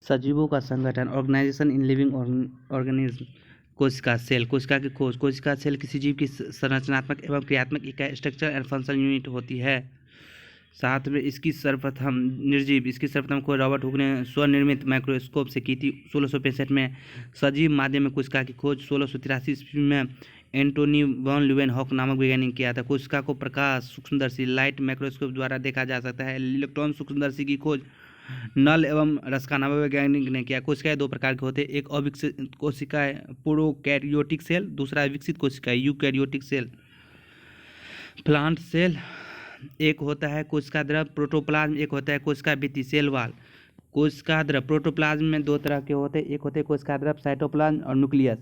सजीवों का संगठन, organisation in living organism. कोशिका सेल, कोशिका की खोज। कोशिका सेल किसी जीव की संरचनात्मक एवं क्रियात्मक इकाई, स्ट्रक्चर एंड फंक्शनल यूनिट होती है। साथ में इसकी सर्वप्रथम निर्जीव, इसकी सर्वप्रथम खोज रॉबर्ट हुक ने स्वनिर्मित माइक्रोस्कोप से की थी 1665 में। सजीव माध्यम में कोशिका की खोज 1683 ईस्वी में एंटोनी वॉन ल्यूवेनहॉक नामक वैज्ञानिक ने किया था। कोशिका को प्रकाश सूक्ष्मदर्शी लाइट माइक्रोस्कोप द्वारा देखा जा सकता है। इलेक्ट्रॉन सूक्ष्मदर्शी की खोज नल एवं रस्का नामक वैज्ञानिक ने किया। कोशिकाएं दो प्रकार के होते हैं, एक अविकसित कोशिकाएं प्रोकैरियोटिक सेल, दूसरा विकसित कोशिकाएं यूकैरियोटिक सेल। प्लांट सेल, एक होता है कोशिका द्रव प्रोटोप्लाज्म, एक होता है कोशिका भित्ति सेल वाल। कोशिका द्रव प्रोटोप्लाज्म में दो तरह के होते हैं, एक होते हैं कोशिका द्रव साइटोप्लाज्म और न्यूक्लियस।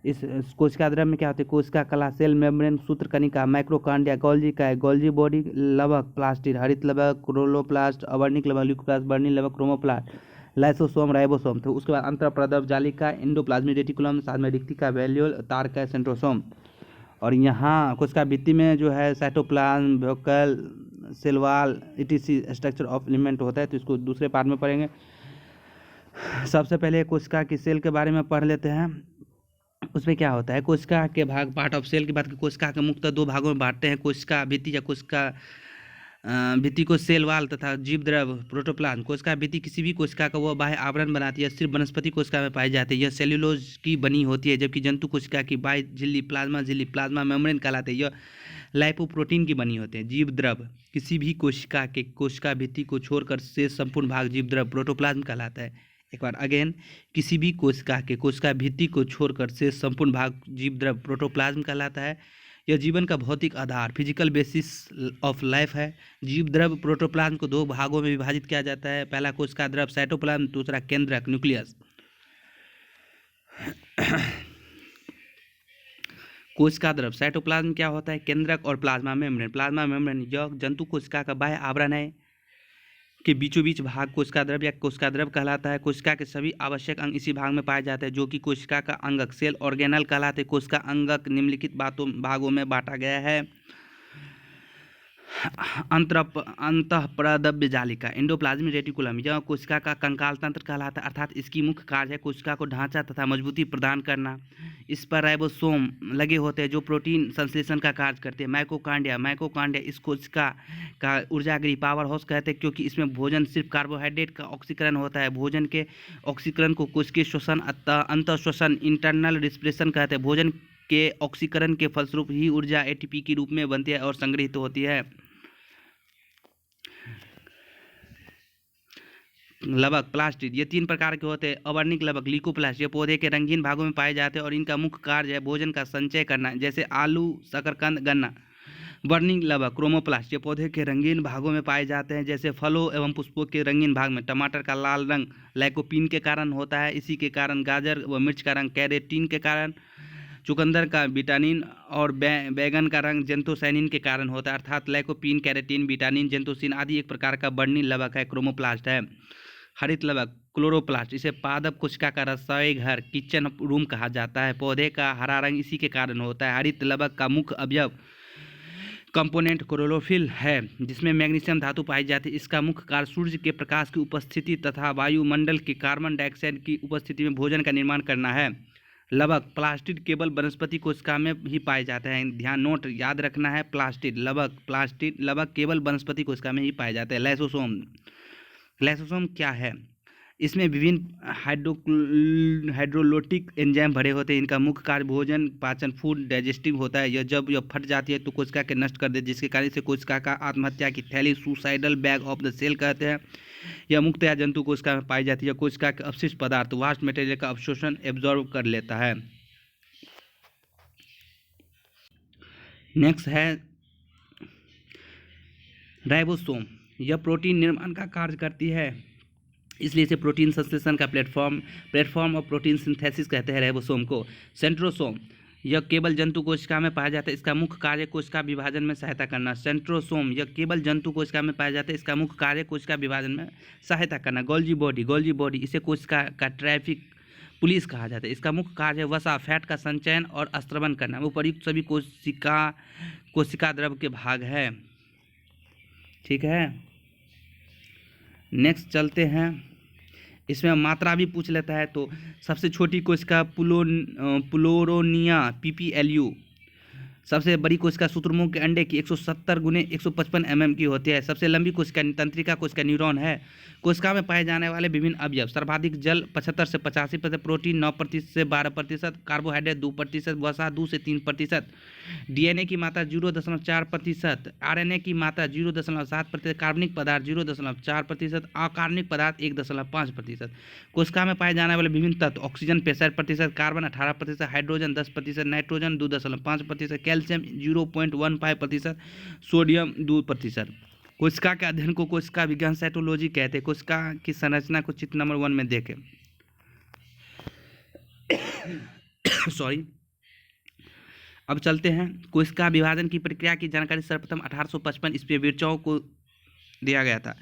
इस कोशिका द्रव में क्या होते हैं, कोशिका कला, सेल मेम्ब्रेन, सूत्र कणिका, माइक्रोकांडिया, गोल्जी काय, गोल्जी बॉडी, लवक, प्लास्टिड, हरित लवक, क्लोरोप्लास्ट, अवर्णिक लवक, ल्यूकोप्लास्ट, वर्णिक लवक, क्रोमोप्लास्ट, लाइसोसोम, राइबोसोम। तो उसके बाद अंतःप्रदव जालिका, एंडोप्लाज्मिक रेटिकुलम, साथ में रिक्तिका, वैल्यूल, तारका, सेंट्रोसोम। और यहाँ कोशिका भित्ति में जो है cytoplasm, vocal, cell wall, etc. structure of element होता है, तो इसको दूसरे पार्ट में पढ़ेंगे। सबसे पहले कोशिका की सेल के बारे में पढ़ लेते हैं। उसमें क्या होता है, कोशिका के भाग, पार्ट ऑफ सेल की बात की, कोशिका के मुख्यतः दो भागों में बांटते हैं, कोशिका भित्ति या कोशिका भित्ति को सेल वाल तथा जीव द्रव प्रोटोप्लाज्म। कोशिका भित्ति किसी भी कोशिका का वह बाह्य आवरण बनाती है, सिर्फ वनस्पति कोशिका में पाई जाती है। यह सेल्यूलोज की बनी होती है, जबकि जंतु कोशिका की बाह्य झिल्ली प्लाज्मा मेम्ब्रेन कहलाते हैं, यह लाइपोप्रोटीन की बनी होते हैं। जीव द्रव किसी भी कोशिका के कोशिका भित्ति को छोड़कर शेष संपूर्ण भाग जीव द्रव प्रोटोप्लाज्म कहलाता है। एक बार अगेन, किसी भी कोशिका के कोशिका भित्ति को छोड़कर शेष संपूर्ण भाग जीव द्रव प्रोटोप्लाज्म कहलाता है। यह जीवन का भौतिक आधार, फिजिकल बेसिस ऑफ लाइफ है। जीव द्रव प्रोटोप्लाज्म को दो भागों में विभाजित किया जाता है, पहला कोशिका द्रव साइटोप्लाज्म, दूसरा केंद्रक न्यूक्लियस। कोशिका द्रव साइटोप्लाज्म क्या होता है, केंद्रक और प्लाज्मा मेम्ब्रेन। प्लाज्मा मेम्ब्रेन यह जंतु कोशिका का बाह्य आवरण है के बीचों बीच भाग कोशिका द्रव या कोशिका द्रव कहलाता है। कोशिका के सभी आवश्यक अंग इसी भाग में पाए जाते हैं, जो कि कोशिका का अंगक सेल ऑर्गेनल कहलाते हैं। कोशिका अंगक निम्नलिखित भागों में बांटा गया है। अंतःप्रदव्य जालिका, एंडोप्लाज्मिक रेटिकुलम, यह कोशिका का कंकाल तंत्र कहलाता है, अर्थात इसकी मुख्य कार्य है कोशिका को ढांचा तथा मजबूती प्रदान करना। इस पर राइबोसोम लगे होते हैं जो प्रोटीन संश्लेषण का कार्य करते हैं। माइटोकॉन्ड्रिया इस कोशिका का ऊर्जागृह, पावर हाउस कहते हैं, क्योंकि इसमें भोजन सिर्फ कार्बोहाइड्रेट का ऑक्सीकरण होता है। भोजन के ऑक्सीकरण को कोशिकीय श्वसन अंतःश्वसन इंटरनल रिस्पिरेशन कहते हैं। भोजन के ऑक्सीकरण के फलस्वरूप ही ऊर्जा एटीपी के रूप में बनती है और संग्रहित होती है। लवक, प्लास्टिड, ये तीन प्रकार के होते हैं। अवर्णिक लवक, ल्यूकोप्लास्ट, ये पौधे के रंगीन भागों में पाए जाते हैं और इनका मुख्य कार्य है भोजन का संचय करना, जैसे आलू, शकरकंद, गन्ना। वर्णिक लवक, क्रोमोप्लास्ट, ये पौधे के रंगीन भागों में पाए जाते हैं, जैसे फलों एवं पुष्पों के रंगीन भाग में। टमाटर का लाल रंग लाइकोपीन के कारण होता है, इसी के कारण गाजर व मिर्च का रंग कैरेटीन के कारण, चुकंदर का विटामिन और बैगन का रंग जेंथोसाइनिन के कारण होता है, अर्थात लाइकोपीन, कैरेटीन, विटामिन, जेंथोसिन आदि एक प्रकार का वर्णिक लवक है, क्रोमोप्लास्ट है। हरित लवक, क्लोरोप्लास्ट, इसे पादप कोशिका का रसोई घर, किचन रूम कहा जाता है। पौधे का हरा रंग इसी के कारण होता है। हरित लवक का मुख्य अवयव कंपोनेंट क्लोरोफिल है, जिसमें मैग्नीशियम धातु पाई जाती है। इसका मुख्य कार्य सूर्य के प्रकाश की उपस्थिति तथा वायुमंडल के कार्बन डाइऑक्साइड की उपस्थिति में भोजन का निर्माण करना है। लवक, प्लास्टिड केवल वनस्पति कोशिका में ही पाए जाते हैं। ध्यान नोट याद रखना है, प्लास्टिड लवक केवल वनस्पति कोशिका में ही पाए जाते हैं। लाइसोसोम क्या है, इसमें विभिन्न हाइड्रोलोटिक एंजाइम भरे होते हैं। इनका मुख्य कार्य भोजन पाचन, फूड डाइजेस्टिव होता है। जब यह फट जाती है तो कोशिका के नष्ट कर देती है, जिसके कारण इसे कोशिका का आत्महत्या की थैली, suicidal bag of the cell कहते हैं। यह मुख्यतया जंतु कोशिका में पाई जाती है। कोशिका के अपशिष्ट पदार्थ वास्ट मटेरियल का अवशोषण एब्जॉर्ब कर लेता है। नेक्स्ट है राइबोसोम, यह प्रोटीन निर्माण का कार्य करती है, इसलिए इसे प्रोटीन संश्लेषण का प्लेटफॉर्म और प्रोटीन सिंथेसिस कहते हैं राइबोसोम को। सेंट्रोसोम, यह केवल जंतु कोशिका में पाया जाता है, इसका मुख्य कार्य कोशिका विभाजन में सहायता करना। सेंट्रोसोम, यह केवल जंतु कोशिका में पाया जाता है, इसका मुख्य कार्य कोशिका विभाजन में सहायता करना। गोल्जी बॉडी, इसे कोशिका का ट्रैफिक पुलिस कहा जाता है, इसका मुख्य कार्य है वसा, फैट का संचयन और स्त्रवन करना। उपर्युक्त सभी कोशिका द्रव के भाग है। ठीक है, नेक्स्ट चलते हैं इसमें मात्रा भी पूछ लेता है। तो सबसे छोटी कोशिका प्लोरोनिया PPLU। सबसे बड़ी कोशिका शुतुरमुर्ग के अंडे की 170 गुने 155 mm की होती है। सबसे लंबी कोशिका तंत्रिका कोशिका न्यूरॉन है। कोशिका में पाए जाने वाले विभिन्न अवयव: सर्वाधिक जल 75 से 85%, प्रोटीन 9% से 12%, कार्बोहाइड्रेट 2%, वसा 2 से 3%, DNA की मात्रा 0.4%, RNA की मात्रा 0.7%, कार्बनिक पदार्थ 0.4%, अकार्बनिक पदार्थ 1.5%। कोशिका में पाए जाने वाले विभिन्न तत्व: oxygen 65%, carbon 18%, hydrogen 10%, nitrogen 2.5%, calcium 0.15%, sodium 2%। कोशिका के अध्ययन को कोशिका विज्ञान साइटोलॉजी कहते हैं। कोशिका की संरचना को चित्र नंबर 1 में देखें। सॉरी। अब चलते हैं कोशिका विभाजन की प्रक्रिया की जानकारी सर्वप्रथम 1855 ईस्वी विर्चोव को दिया गया था।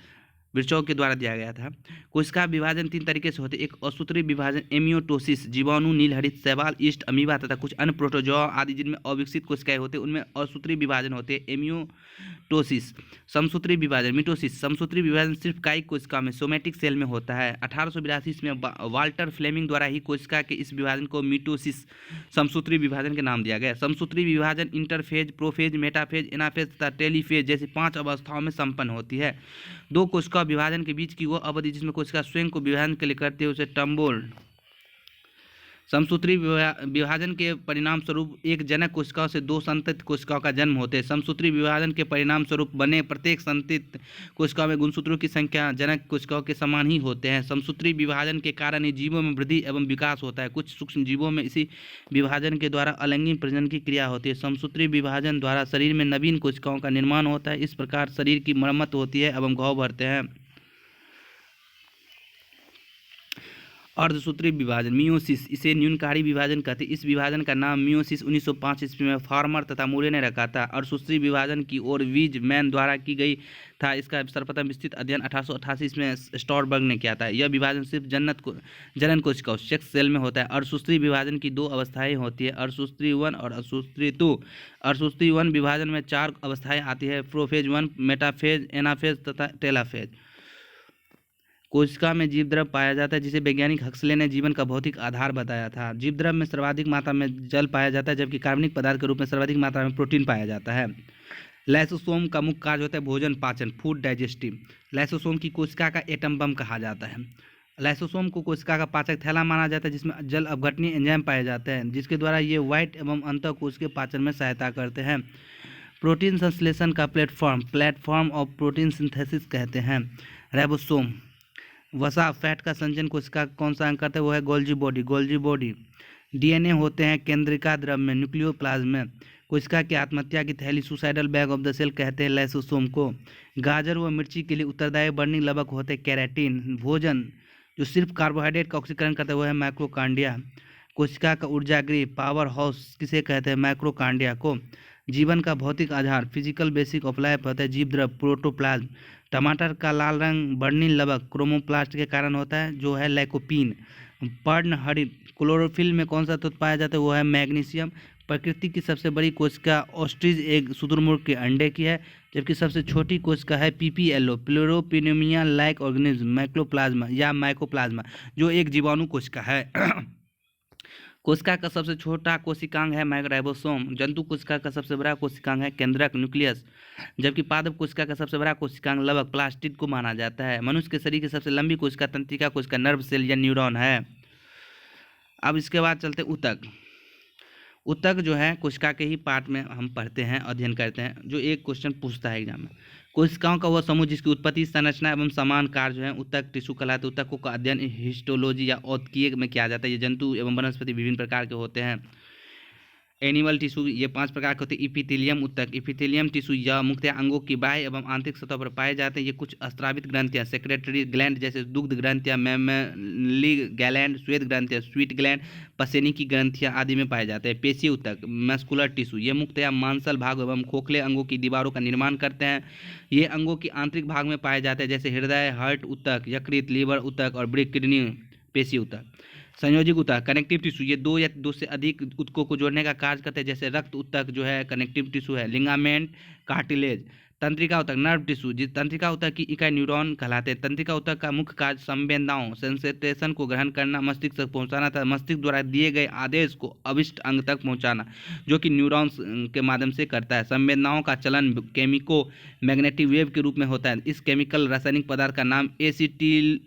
विर्चोव के द्वारा दिया गया था। कोशिका विभाजन 3 तरीके से होते हैं। एक असूत्रीय विभाजन एमियोटोसिस, जीवाणु, नीलहरित शैवाल, ईस्ट, अमीबा तथा कुछ अन्य प्रोटोजोआ आदि जिनमें अविकसित कोशिकाएं होते हैं उनमें असूत्रीय विभाजन होते हैं, एमियोटोसिस। समसूत्रीय विभाजन मिटोसिस, समसूत्रीय विभाजन सिर्फ कायिक कोशिका में सोमैटिक सेल में होता है। 1882 में वाल्टर फ्लेमिंग द्वारा ही कोशिका के इस विभाजन को मिटोसिस समसूत्रीय विभाजन के नाम दिया गया। समसूत्रीय विभाजन इंटरफेज, प्रोफेज, मेटाफेज, एनाफेज तथा टेलीफेज जैसी 5 अवस्थाओं में संपन्न होती है। दो कोशिका विभाजन के बीच की वो अवधि जिसमें कोशिका स्वयं को विभाजन के लिए करती है उसे टर्मोल। समसूत्रीय विभाजन के परिणाम स्वरूप एक जनक कोशिकाओं से 2 संतति कोशिकाओं का जन्म होते हैं। समसूत्रीय विभाजन के परिणाम स्वरूप बने प्रत्येक संतति कोशिकाओं में गुणसूत्रों की संख्या जनक कोशिकाओं के समान ही होते हैं। समसूत्रीय विभाजन के कारण ही जीवों में वृद्धि एवं विकास होता है। कुछ सूक्ष्म जीवों में इसी विभाजन के द्वारा अलैंगिक प्रजनन की क्रिया होती है। समसूत्रीय विभाजन द्वारा शरीर में नवीन कोशिकाओं का निर्माण होता है। इस प्रकार शरीर की मरम्मत होती है एवं घाव भरते हैं। अर्धसूत्रीय विभाजन मियोसिस, इसे न्यूनकारी विभाजन कहते हैं। इस विभाजन का नाम मियोसिस 1905 ईस्वी में फार्मर तथा मूरे ने रखा था। अर्धसूत्रीय विभाजन की ओर वीजमैन द्वारा की गई था। इसका सर्वप्रथम विस्तृत अध्ययन 1888 ईस्वी में स्टॉरबर्ग ने किया था। यह विभाजन सिर्फ जनन कोशिकाओं सेक्स सेल में होता है। अर्धसूत्रीय विभाजन की 2 अवस्थाएं होती है, अर्धसूत्रीय 1 और अर्धसूत्रीय 2। अर्धसूत्रीय 1 विभाजन में 4 अवस्थाएं आती है, प्रोफेज 1, मेटाफेज, एनाफेज तथा टेलाफेज। कोशिका में जीवद्रव पाया जाता है जिसे वैज्ञानिक हक्सले ने जीवन का भौतिक आधार बताया था। जीवद्रव में सर्वाधिक मात्रा में जल पाया जाता है जबकि कार्बनिक पदार्थ के रूप में सर्वाधिक मात्रा में प्रोटीन पाया जाता है। लाइसोसोम का मुख्य कार्य होता है भोजन पाचन, फूड डाइजेस्टिव। लाइसोसोम की कोशिका का एटम बम कहा जाता है। लाइसोसोम को कोशिका का पाचक थैला माना जाता है जिसमें जल अपघटनीय एंजाइम पाए जाते हैं जिसके द्वारा ये व्हाइट एवं अंतःकोशिकीय पाचन में सहायता करते हैं। प्रोटीन संश्लेषण का प्लेटफॉर्म ऑफ प्रोटीन सिंथेसिस कहते हैं। राइबोसोम वसा फैट का संचयन कोशिका कौन सा अंग करता है वो है गोल्जी बॉडी। DNA होते हैं केंद्रिका द्रव में, न्यूक्लियोप्लाज्म में। कोशिका की आत्महत्या की थैली suicidal bag of the cell कहते हैं लाइसोसोम को। गाजर व मिर्ची के लिए उत्तरदायी बर्निंग लवक होते हैं कैराटिन। भोजन जो सिर्फ कार्बोहाइड्रेट का ऑक्सीकरण करता है वो है माइक्रोकांडिया। कोशिका का ऊर्जागृह पावर हाउस किसे कहते हैं माइक्रोकांडिया को। जीवन का भौतिक आधार फिजिकल बेसिक ऑफ लाइफ होता है जीवद्रव प्रोटोप्लाज्म। टमाटर का लाल रंग बर्निंग लवक क्रोमोप्लास्ट के कारण होता है जो है लाइकोपीन। पर्णहरित क्लोरोफिल में कौन सा तत्व पाया जाता है वो है मैग्नीशियम। प्रकृति की सबसे बड़ी कोशिका ऑस्ट्रिच एग शुतुरमुर्ग के अंडे की है जबकि सबसे छोटी कोशिका है PPLO प्लूरोपिनिमिया लाइक ऑर्गेनिज्म माइक्रोप्लाज्मा या माइकोप्लाज्मा जो एक जीवाणु कोशिका है। कोशिका का सबसे छोटा कोशिकांग है राइबोसोम। जंतु कोशिका का सबसे बड़ा कोशिकांग है केंद्रक न्यूक्लियस जबकि पादप कोशिका का सबसे बड़ा कोशिकांग लवक प्लास्टिड को माना जाता है। मनुष्य के शरीर की सबसे लंबी कोशिका तंत्रिका कोशिका नर्व सेल या न्यूरॉन है। अब इसके बाद चलते ऊतक। ऊतक जो है कोशिका के ही पार्ट में हम पढ़ते हैं अध्ययन करते हैं जो एक क्वेश्चन पूछता है एग्जाम में। कोशिकाओं का वह समूह जिसकी उत्पत्ति संरचना एवं समान कार्य जो है ऊतक टिश्यू कहलाते हैं। ऊतकों का अध्ययन हिस्टोलॉजी या औतकीय में किया जाता है। ये जंतु एवं वनस्पति विभिन्न प्रकार के होते हैं। एनिमल टिश्यू ये 5 प्रकार के होते हैं। इपिथेलियम ऊतक इपिथेलियम टिश्यू यह मुख्यतः अंगों की बाह्य एवं आंतरिक सतह पर पाए जाते हैं। ये कुछ स्रावित ग्रंथियां सेक्रेटरी ग्लैंड जैसे दुग्ध ग्रंथियां मैमली ग्लैंड श्वेत ग्रंथियां स्वीट ग्लैंड पसेनी की ग्रंथियां आदि में पाए जाते हैं। पेशी ऊतक मस्कुलर टिश्यू ये मुख्यतः मांसल भाग एवं खोखले अंगों की दीवारों का निर्माण करते हैं। ये अंगों की आंतरिक भाग में पाए जाते हैं जैसे हृदय हार्ट ऊतक यकृत लीवर ऊतक और वृक्क किडनी पेशी ऊतक। संयोजिक ऊतक कनेक्टिव टिश्यू ये 2 या 2 से अधिक ऊतकों को जोड़ने का कार्य करते हैं जैसे रक्त ऊतक जो है कनेक्टिव टिश्यू है। लिगामेंट कार्टिलेज तंत्रिका ऊतक नर्व टिश्यू, जिस तंत्रिका ऊतक की इकाई न्यूरॉन कहलाते हैं। तंत्रिका ऊतक का मुख्य कार्य संवेदनाओं सेंसेशन को ग्रहण करना, मस्तिष्क तक पहुंचाना तथा मस्तिष्क द्वारा दिए गए आदेश को अभिष्ट अंग तक पहुंचाना, जो कि न्यूरॉन्स के माध्यम से करता है। संवेदनाओं का चलन केमिको मैग्नेटिक वेव के रूप में होता है। इस केमिकल रासायनिक पदार्थ का नाम एसिटिलीन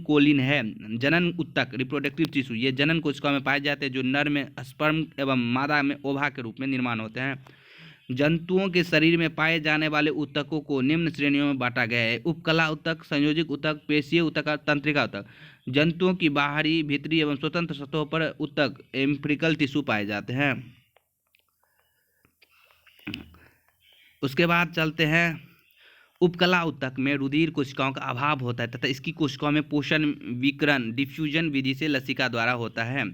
कोलिन है। जनन ऊतक रिप्रोडक्टिव टिश्यू, ये जनन कोशिकाओं में पाए जाते हैं, जो नर में स्पर्म एवं मादा में ओवा के रूप में निर्माण होते हैं। जंतुओं के शरीर में पाए जाने वाले ऊतकों को निम्न श्रेणियों में बांटा गया है: उपकला ऊतक, संयोजिक ऊतक, पेशीय ऊतक और तंत्रिका ऊतक। जंतुओं की बाहरी, भीतरी एवं स्वतंत्र सतहों पर ऊतक एम्फिरिकल टिश्यू पाए जाते हैं। उसके बाद चलते हैं, उपकला ऊतक में रुधिर कोशिकाओं का अभाव होता है तथा इसकी कोशिकाओं में पोषण विकिरण डिफ्यूजन विधि से लसिका द्वारा होता है।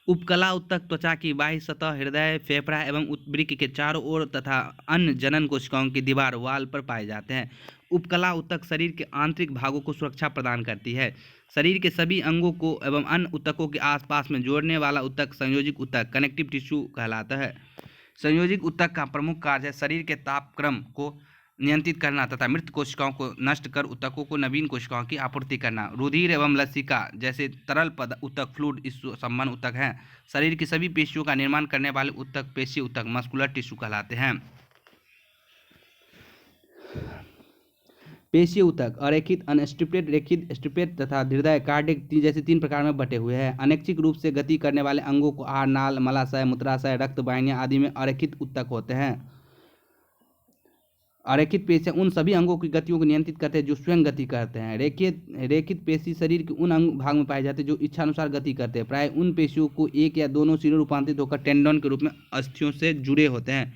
उपकला ऊतक त्वचा की बाह्य सतह, हृदय, फेफड़ा एवं वृक्क के चारों ओर तथा अन्य जनन कोशिकाओं की दीवार वाल पर पाए जाते हैं। उपकला ऊतक शरीर के आंतरिक भागों को सुरक्षा प्रदान करती है। शरीर के सभी अंगों को एवं अन्य ऊतकों के आसपास में जोड़ने वाला ऊतक संयोजिक ऊतक कनेक्टिव टिश्यू कहलाता है। संयोजिक ऊतक का प्रमुख कार्य है शरीर के तापक्रम को नियंत्रित करना तथा मृत कोशिकाओं को नष्ट कर ऊतकों को नवीन कोशिकाओं की आपूर्ति करना। रुधिर एवं लसिका जैसे तरल पद ऊतक फ्लूइड संबंध ऊतक हैं। शरीर की सभी पेशियों का निर्माण करने वाले ऊतक पेशीय ऊतक मस्कुलर टिश्यू कहलाते हैं। पेशीय ऊतक अरेखित, अनस्ट्रिप्टेड, रेखित, स्ट्रिप्टेड तथा हृदय कार्डियक जैसे 3 प्रकार में बटे हुए हैं। अनैच्छिक रूप से गति करने वाले अंगों को आहार नाल, मलाशय, मूत्राशय, रक्त वाहिनियां आदि में अरेखित ऊतक होते हैं। अरेखित पेशियां उन सभी अंगों की गतियों को नियंत्रित करते हैं जो स्वयं गति करते हैं। रेखित पेशी शरीर के उन अंग भाग में पाए जाते हैं जो इच्छानुसार गति करते हैं। प्राय उन पेशियों को एक या दोनों सिरों रूपांतरित होकर टेंडन के रूप में अस्थियों से जुड़े होते हैं।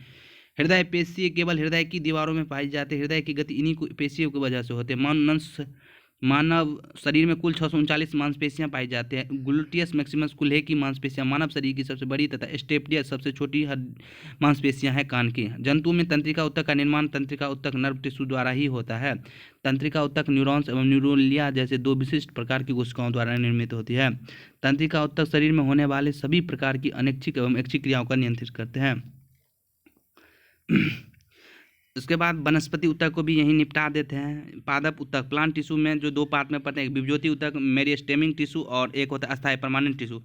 हृदय पेशी केवल हृदय की दीवारों में पाई जाती है। हृदय की गति इन्हीं पेशियों की वजह से होती है। मानव शरीर में कुल 639 मांसपेशियां पाई जाती हैं। ग्लूटियस मैक्सिमस कुल्हे की मांसपेशियां मानव शरीर की सबसे बड़ी तथा स्टेपियस सबसे छोटी मांसपेशियां हैं कान की। जंतुओं में तंत्रिका ऊतक का निर्माण तंत्रिका ऊतक नर्व टिश्यू द्वारा ही होता है। तंत्रिका ऊतक न्यूरॉन्स एवं न्यूरोलिया जैसे 2 विशिष्ट प्रकार की कोशिकाओं द्वारा निर्मित होती है। तंत्रिका ऊतक शरीर में होने वाले सभी प्रकार की अनैच्छिक एवं ऐच्छिक क्रियाओं का नियंत्रित करते हैं। उसके बाद वनस्पति ऊतक को भी यहीं निपटा देते हैं। पादप ऊतक प्लांट टिश्यू में जो 2 पार्ट में पड़ते हैं, एक विभज्योति ऊतक मेरिस्टेमिक टिश्यू और एक होता है अस्थायी परमानेंट टिश्यू।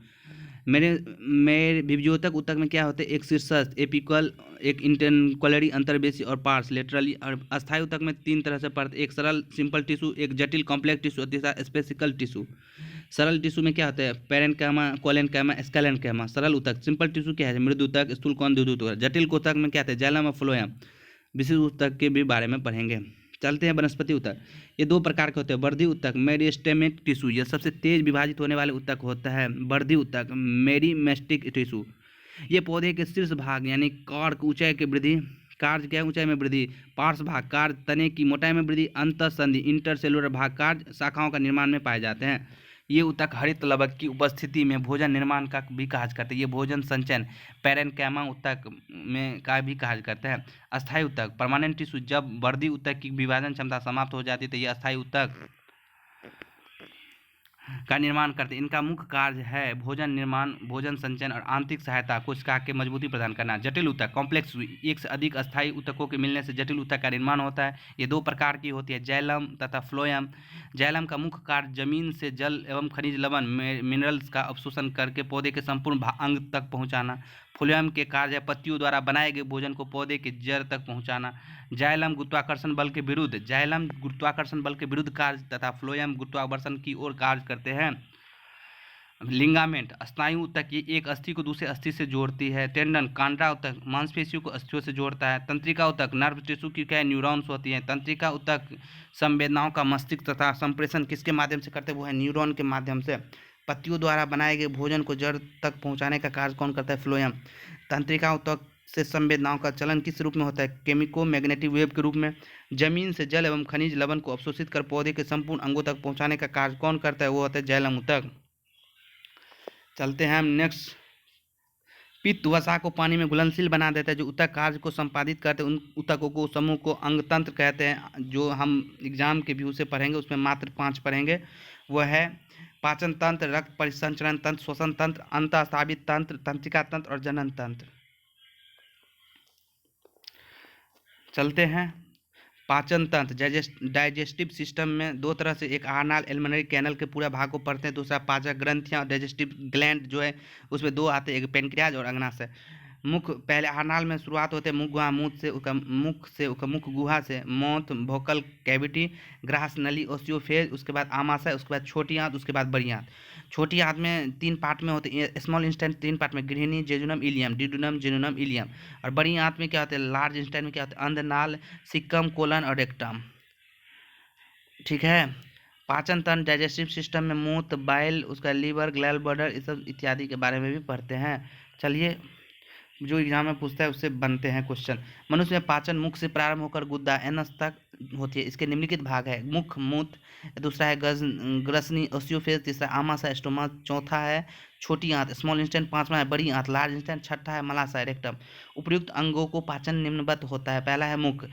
मेरे विभज्योतक ऊतक में क्या होते हैं, एक शीर्षस्थ एपिकल, एक इंटरकोलरी अंतर्वेशी और पार्स लेटरली। और अस्थायी ऊतक में 3 तरह से पड़ते, एक सरल सिंपल टिश्यू, एक जटिल कॉम्प्लेक्स टिश्यू और तीसरा स्पेसिकल टिश्यू। सरल टिश्यू में क्या होता है, पेरेन्काइमा, कोलेनकाइमा, स्केलेनकाइमा। सरल ऊतक सिंपल टिश्यू क्या है, मृदु ऊतक, स्थूलकोण, द्विध्रुव ऊतक। जटिल ऊतक में क्या होता है, जाइलम और फ्लोएम। विशिष्ट ऊतक के भी बारे में पढ़ेंगे। चलते हैं वनस्पति ऊतक। ये 2 प्रकार के होते हैं। वर्धी ऊतक मेरिस्टेमिक टिश्यू, यह सबसे तेज विभाजित होने वाले ऊतक होता है। वर्धी ऊतक मेरिस्टेमिक टिश्यू, ये पौधे के शीर्ष भाग यानी कार्य ऊंचाई की वृद्धि, कार्य क्या ऊंचाई में वृद्धि, पार्श्व भाग कार्य तने की मोटाई में वृद्धि, अंतःसंधि इंटरसेलुलर भाग कार्य शाखाओं का निर्माण में पाए जाते हैं। ये ऊतक हरित लवक की उपस्थिति में भोजन निर्माण का भी कार्य करते हैं। ये भोजन संचयन पेरेन्काइमा ऊतक में का भी कार्य करते हैं। अस्थायी ऊतक परमानेंट टिश्यू, जब वर्धी ऊतक की विभाजन क्षमता समाप्त हो जाती है तो ये अस्थायी ऊतक का निर्माण करते हैं। इनका मुख्य कार्य है भोजन निर्माण, भोजन संचयन और आंतरिक सहायता, कोशिका के मजबूती प्रदान करना। जटिल ऊतक कॉम्प्लेक्स, एक से अधिक अस्थायी ऊतकों के मिलने से जटिल ऊतक का निर्माण होता है। ये 2 प्रकार की होती है, जाइलम तथा फ्लोएम। जाइलम का मुख्य कार्य जमीन से जल एवं खनिज लवण मिनरल्स का अवशोषण करके पौधे के संपूर्ण अंग तक पहुँचाना। फ्लोएम के कार्य है पत्तियों द्वारा बनाए गए भोजन को पौधे के जड़ तक पहुँचाना। जाइलम गुरुत्वाकर्षण बल के विरुद्ध कार्य तथा फ्लोएम गुरुत्वाकर्षण की ओर कार्य करते हैं। लिंगामेंट स्नायु ऊतक, ये एक अस्थि को दूसरे अस्थि से जोड़ती है। टेंडन कांड्रा ऊतक मांसपेशियों को अस्थियों से जोड़ता है। तंत्रिका ऊतक नर्व टिश्यू की क्या न्यूरॉन्स होती हैं। तंत्रिका ऊतक संवेदनाओं का मस्तिष्क तथा संप्रेषण किसके माध्यम से करते हैं, वो है न्यूरॉन के माध्यम से। पत्तियों द्वारा बनाए गए भोजन को जड़ तक पहुंचाने का कार्य कौन करता है, फ्लोएम। तंत्रिका ऊतक से संवेदनाओं का चलन किस रूप में होता है, केमिको मैग्नेटिक वेव के रूप में। जमीन से जल एवं खनिज लवण को अवशोषित कर पौधे के संपूर्ण अंगों तक पहुंचाने का कार्य कौन करता है, वो होता है जाइलम ऊतक। चलते हैं हम नेक्स्ट। पित्त वसा को पानी में घुलनशील बना देता है। जो ऊतक कार्य को संपादित करते हैं उन ऊतकों को समूह को अंगतंत्र कहते हैं। जो हम एग्जाम के व्यू से पढ़ेंगे उसमें मात्र 5 पढ़ेंगे। वह है पाचन तंत्र, रक्त परिसंचरण तंत्र, श्वसन तंत्र, अंतःस्रावी तंत्र, तंत्रिका तंत्र और जनन तंत्र। चलते हैं। पाचन तंत्र डाइजेस्टिव सिस्टम में दो तरह से, एक आहारनाल एलिमेंट्री कैनल के पूरा भाग को पढ़ते हैं, दूसरा पाचक ग्रंथियां और डाइजेस्टिव ग्लैंड जो है उसमें दो आते हैं, एक पेनक्रियाज और अग्नाशय। मुख पहले आहारनाल में शुरुआत होते हैं मुख गुहा, मुख गुहा से मौथ, वोकल कैविटी, ग्रास नली, ओसियोफेज, उसके बाद आमाशय, उसके बाद छोटी आंत, उसके बाद बड़ी आंत। छोटी आंत में 3 पार्ट में होते हैं, स्मॉल इंस्टेंट 3 पार्ट में, गृहिणी, जेजुनम, इलियम, डिडुनम, जेजुनम, इलियम। और बड़ी आंत में क्या होते हैं, लार्ज इंस्टेंट में क्या होते हैं, अंधनाल, सिक्कम, कोलन और रेक्टम। ठीक है। पाचन तंत्र डाइजेस्टिव सिस्टम में मूत्र, बाइल, उसका लीवर, ग्लैल ब्लैडर, इस सब इत्यादि के बारे में भी पढ़ते हैं। चलिए, जो एग्जाम में पूछता है उससे बनते हैं क्वेश्चन। मनुष्य में पाचन मुख से प्रारंभ होकर गुद्दा एनस तक होती है। इसके निम्नलिखित भाग है, मुख मूत्र, दूसरा है ग्रसनी ओसियोफेज, तीसरा आमाशय स्टोमा, चौथा है छोटी आंत स्मॉल इंस्टेंट, पांचवा है बड़ी आंत लार्ज इंस्टेंट, छठा है मलाशय रेक्टम। उपर्युक्त अंगों को पाचन निम्नवत होता है। पहला है मुख,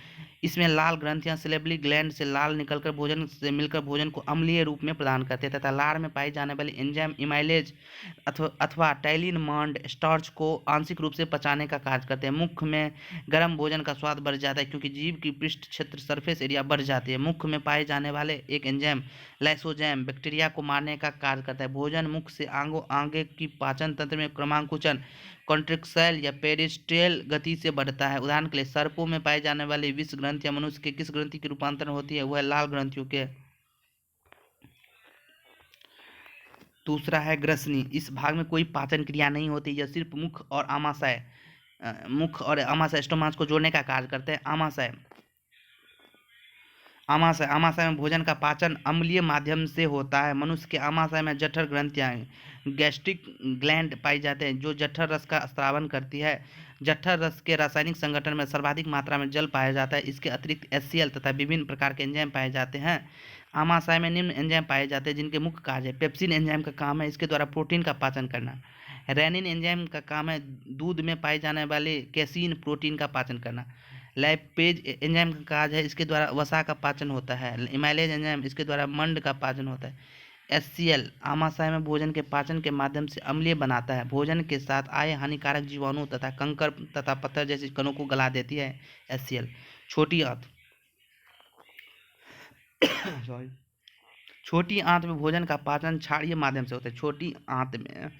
इसमें लाल ग्रंथियां सिलेबली ग्लैंड से लाल निकलकर भोजन से मिलकर भोजन को अम्लीय रूप में प्रदान करते हैं तथा लार में पाई जाने वाली एंजाइम इमाइलेज अथवा टाइलिन मॉन्ड स्टार्च को आंशिक रूप से पचाने का कार्य करते हैं। मुख में गर्म भोजन का स्वाद बढ़ जाता है क्योंकि जीभ की पृष्ठ क्षेत्र सरफेस एरिया बढ़ जाती है। मुख में पाए जाने वाले एक एंजाइम लाइसोजाइम बैक्टीरिया को मारने का कार्य करता है। भोजन मुख से आगे की पाचन तंत्र में क्रमांकुचन कॉन्ट्रेक्टाइल या पेरिस्टाइल गति से बढ़ता है। उदाहरण के लिए सर्पों में पाई जाने वाली विष ग्रंथियां मनुष्य के किस ग्रंथि की रूपांतरण होती है, वह लाल ग्रंथियों के। दूसरा है ग्रसनी, इस भाग में कोई पाचन क्रिया नहीं होती, यह सिर्फ मुख और आमाशय स्टोमाच को जोड़ने का कार्य करते हैं। आमाशय में भोजन का पाचन अम्लीय माध्यम से होता है। मनुष्य के आमाशय में जठर ग्रंथियां गैस्ट्रिक ग्लैंड पाई जाते हैं जो जठर रस का स्रावन करती है। जठर रस के रासायनिक संगठन में सर्वाधिक मात्रा में जल पाया जाता है। इसके अतिरिक्त HCl तथा विभिन्न प्रकार के एंजाइम पाए जाते हैं। आमाशय में निम्न एंजाइम पाए जाते हैं जिनके मुख्य कार्य है, पेप्सिन एंजाइम का काम है इसके द्वारा प्रोटीन का पाचन करना। रेनिन एंजाइम का काम है दूध में पाए जाने वाले कैसीन प्रोटीन का पाचन करना। लाइपेज एंजाइम का कार्य है इसके द्वारा वसा का पाचन होता है। इमाइलेज एंजाइम इसके द्वारा मंड का पाचन होता है। HCl आमाशय में भोजन के पाचन के माध्यम से अम्लीय बनाता है। भोजन के साथ आए हानिकारक जीवाणु तथा कंकर तथा पत्थर जैसे कणों को गला देती है HCl। छोटी आंत सॉरी छोटी आंत में भोजन का पाचन क्षारीय माध्यम से होता है। छोटी आंत में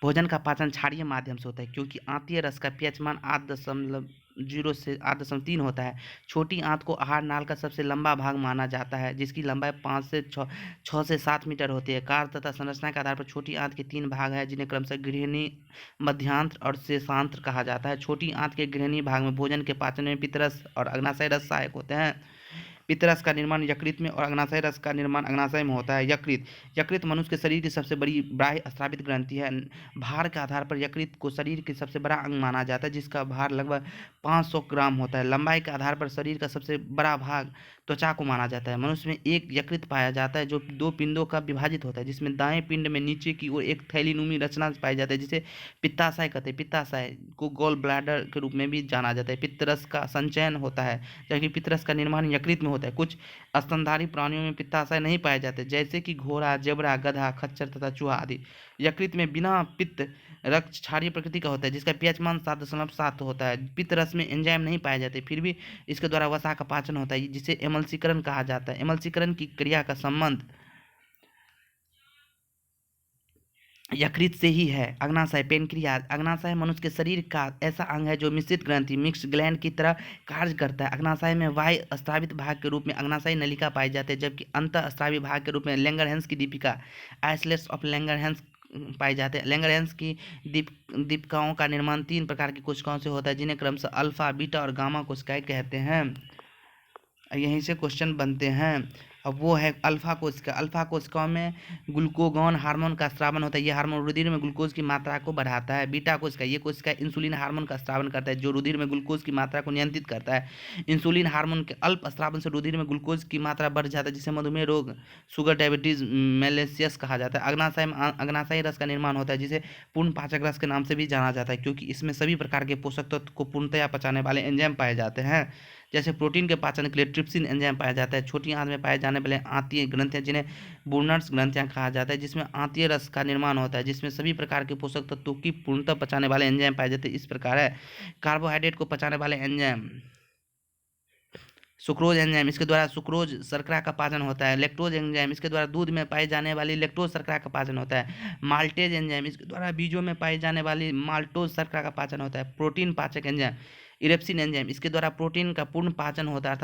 भोजन का पाचन क्षारीय माध्यम से होता है क्योंकि आंतीय रस का pH मान 8.0 से 8.3 होता है। छोटी आंत को आहार नाल का सबसे लंबा भाग माना जाता है जिसकी लंबाई 5 से 6 से 7 मीटर होती है। कार्य तथा संरचना के आधार पर छोटी आंत के 3 भाग हैं जिन्हें क्रमशः गृहिणी, मध्यांत्र और शेषांत्र कहा जाता है। छोटी आंत के गृहिणी भाग में भोजन के पाचन में पित्तरस और अग्नाशय रस सहायक होते हैं। पित्तरस का निर्माण यकृत में और अग्नाशय रस का निर्माण अग्नाशय में होता है। यकृत मनुष्य के शरीर की सबसे बड़ी बाह्य स्रावित ग्रंथि है। भार के आधार पर यकृत को शरीर के सबसे बड़ा अंग माना जाता है जिसका भार लगभग 500 ग्राम होता है। लंबाई के आधार पर शरीर का सबसे बड़ा भाग त्वचा को माना जाता है। मनुष्य में एक यकृत पाया जाता है जो 2 पिंडों का विभाजित होता है जिसमें दाएं पिंड में नीचे की ओर एक थैलीनुमी रचना पाई जाती है जिसे पित्ताशय कहते हैं। पित्ताशय को गॉल ब्लैडर के रूप में भी जाना जाता है। पित्तरस का संचयन होता है जबकि पित्तरस का निर्माण यकृत में होता है। कुछ स्तनधारी प्राणियों में पित्ताशय नहीं पाए जाते जैसे कि घोड़ा, जेबरा, गधा, खच्चर तथा चूहा आदि। यकृत में बिना पित्त रक्त क्षारीय प्रकृति का होता है जिसका pH मान 7.7 होता है। पित्त रस में एंजाइम नहीं पाए जाते फिर भी इसके द्वारा वसा का पाचन होता है जिसे एमल्सीकरण कहा जाता है। एमल्सीकरण की क्रिया का संबंध यकृत से ही है। अग्नाशय पेनक्रियाज, अग्नाशय मनुष्य के शरीर का ऐसा अंग है जो मिश्रित ग्रंथि मिक्स्ड ग्लैंड की तरह कार्य करता है। अग्नाशय में बाह्य स्रावित भाग के रूप में अग्नाशयी नलिका पाई जाती है जबकि अंतःस्रावी भाग के रूप में लैंगरहैंस की दीपिका आइसलेट्स ऑफ लैंगरहैंस पाए जाते हैं। लैंगरहैंस की दीपिकाओं का निर्माण 3 प्रकार की कोशिकाओं से होता है जिन्हें क्रमशः अल्फा, बीटा और गामा कोशिकाएं कहते हैं। यहीं से क्वेश्चन बनते हैं। अब वो है अल्फा कोशिका। अल्फा कोशिकाओं में ग्लूकागॉन हार्मोन का स्रावन होता है। यह हार्मोन रुधिर में ग्लूकोज की मात्रा को बढ़ाता है। बीटा कोशिका, ये कोशिका इंसुलिन हार्मोन का स्रावन करता है जो रुधिर में ग्लूकोज की मात्रा को नियंत्रित करता है। इंसुलिन हार्मोन के अल्प स्रावन से रुधिर में ग्लूकोज की मात्रा बढ़ जाता है जिसे मधुमेह रोग, शुगर डायबिटीज मेलेसियस कहा जाता है। अग्नाशय में अग्नाशयी रस का निर्माण होता है जिसे पूर्ण पाचक रस के नाम से भी जाना जाता है क्योंकि इसमें सभी प्रकार के पोषक तत्व को पूर्णतया पचाने वाले एंजाइम पाए जाते हैं। जैसे प्रोटीन के पाचन के लिए ट्रिप्सिन एंजाइम पाया जाता है। छोटी आंत में पाए जाने वाले आंतीय ग्रंथियां जिन्हें बुर्नर्स ग्रंथियां कहा जाता है जिसमें आंतीय रस का निर्माण होता है जिसमें सभी प्रकार के पोषक तत्वों की पूर्णतः पचाने वाले एंजाइम पाए जाते हैं। इस प्रकार है कार्बोहाइड्रेट को पचाने वाले एंजाइम सुक्रोज एंजाइम, इसके द्वारा सुक्रोज शर्करा का पाचन होता है। लैक्टोज एंजाइम, इसके द्वारा दूध में पाई जाने वाली लैक्टोज शर्करा का पाचन होता है। माल्टेज एंजाइम, इसके द्वारा बीजों में पाई जाने वाली माल्टोज शर्करा का पाचन होता है। प्रोटीन पाचक एंजाइम, इरेप्सिन एंजाइम, इसके द्वारा प्रोटीन का पूर्ण पाचन होता है,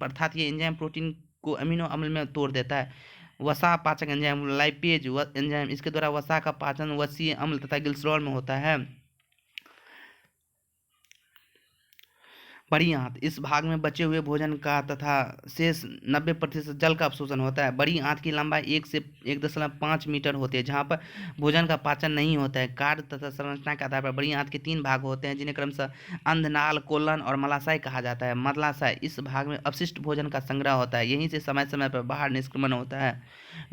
अर्थात ये एंजाइम प्रोटीन को अमीनो अम्ल में तोड़ देता है। वसा पाचक एंजाइम, लाइपेज एंजाइम, इसके द्वारा वसा का पाचन वसीय अम्ल तथा ग्लिसरॉल में होता है। बड़ी आंत, इस भाग में बचे हुए भोजन का तथा शेष 90% जल का अवशोषण होता है। बड़ी आंत की लंबाई 1 से 1.5 मीटर होती है, जहाँ पर भोजन का पाचन नहीं होता है। कार्य तथा संरचना के आधार पर बड़ी आंत के 3 भाग होते हैं, जिन्हें क्रमशः अंधनाल, कोलन और मलाशय कहा जाता है। मलाशय, इस भाग में अपशिष्ट भोजन का संग्रह होता है, यहीं से समय समय पर बाहर निष्क्रमण होता है।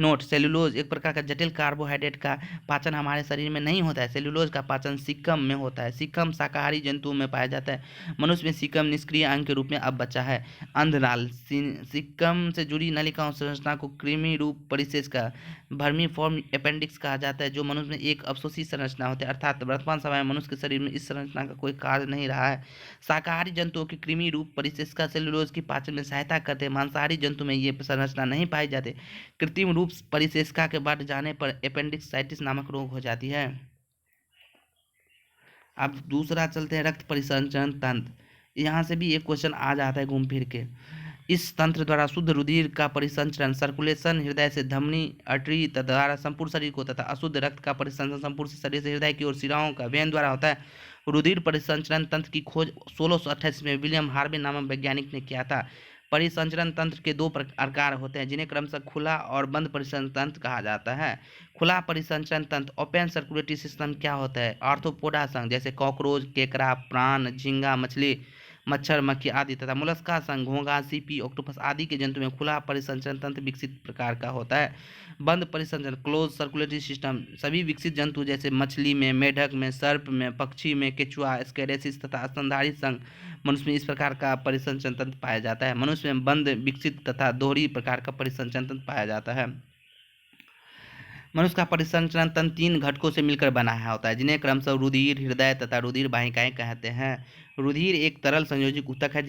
नोट: सेल्यूलोज एक प्रकार का जटिल कार्बोहाइड्रेट का पाचन हमारे शरीर में नहीं होता है। सेल्यूलोज का पाचन सीकम में होता है। सीकम शाकाहारी जंतुओं में पाया जाता है। मनुष्य में सीकम निष्क्रिय अंग के रूप में अब बचा है। अंधनाल, सीकम से जुड़ी नलिकाओं संरचना को कृमि रूप परिशेष का वर्मीफॉर्म अपेंडिक्स कहा जाता है, जो मनुष्य में एक अवशोषी संरचना होती है, अर्थात वर्तमान समय में मनुष्य के शरीर में इस संरचना का कोई कार्य नहीं रहा है। शाकाहारी जंतुओं की कृमि रूप परिशेष का सेल्यूलोज की पाचन में सहायता करते हैं। मांसाहारी जंतु में ये संरचना नहीं पाई जाती। कृत्रिम रूप परिशेषका के बढ़ जाने पर अपेंडिक्साइटिस नामक रोग हो जाती है। अब दूसरा चलते हैं, रक्त परिसंचरण तंत्र। यहाँ से भी एक क्वेश्चन आ जाता है घूम फिर के। इस तंत्र द्वारा शुद्ध रुधिर का परिसंचरण, सर्कुलेशन, हृदय से धमनी आर्टरी द्वारा संपूर्ण शरीर को तथा अशुद्ध रक्त का परिसंचरण संपूर्ण शरीर से हृदय की ओर शिराओं का वेन द्वारा होता है। रुधिर परिसंचरण तंत्र की खोज 1628 में विलियम हार्वे नामक वैज्ञानिक ने किया था। परिसंचरण तंत्र के 2 प्रकार होते हैं, जिन्हें क्रमशः खुला और बंद परिसंचरण तंत्र कहा जाता है। खुला परिसंचरण तंत्र, ओपन सर्कुलेटरी सिस्टम क्या होता है? आर्थ्रोपोडा संघ, जैसे कॉकरोच, केकड़ा, प्राण, झींगा मछली, मच्छर, मक्खी आदि तथा मोलस्का संघ, घोंघा, सीपी, ऑक्टोपस आदि के जंतु में खुला परिसंचरण तंत्र विकसित प्रकार का होता है। बंद परिसंचरण, क्लोज सर्कुलेटरी सिस्टम, सभी विकसित जंतु जैसे मछली में, मेढक में, सर्प में, पक्षी में, केचुआ, स्कैरेसिस तथा स्तनधारी संघ, मनुष्य में इस प्रकार का परिसंचरण तंत्र पाया जाता है। मनुष्य में बंद, विकसित तथा दोहरी प्रकार का परिसंचरण तंत्र पाया जाता है। मनुष्य का परिसंचरण तंत्र 3 घटकों से मिलकर बना होता है, जिन्हें क्रमशः रुधिर, हृदय तथा रुधिर वाहिकाएं कहते हैं। रुधिर एक तरल संयोजित ऊतक है,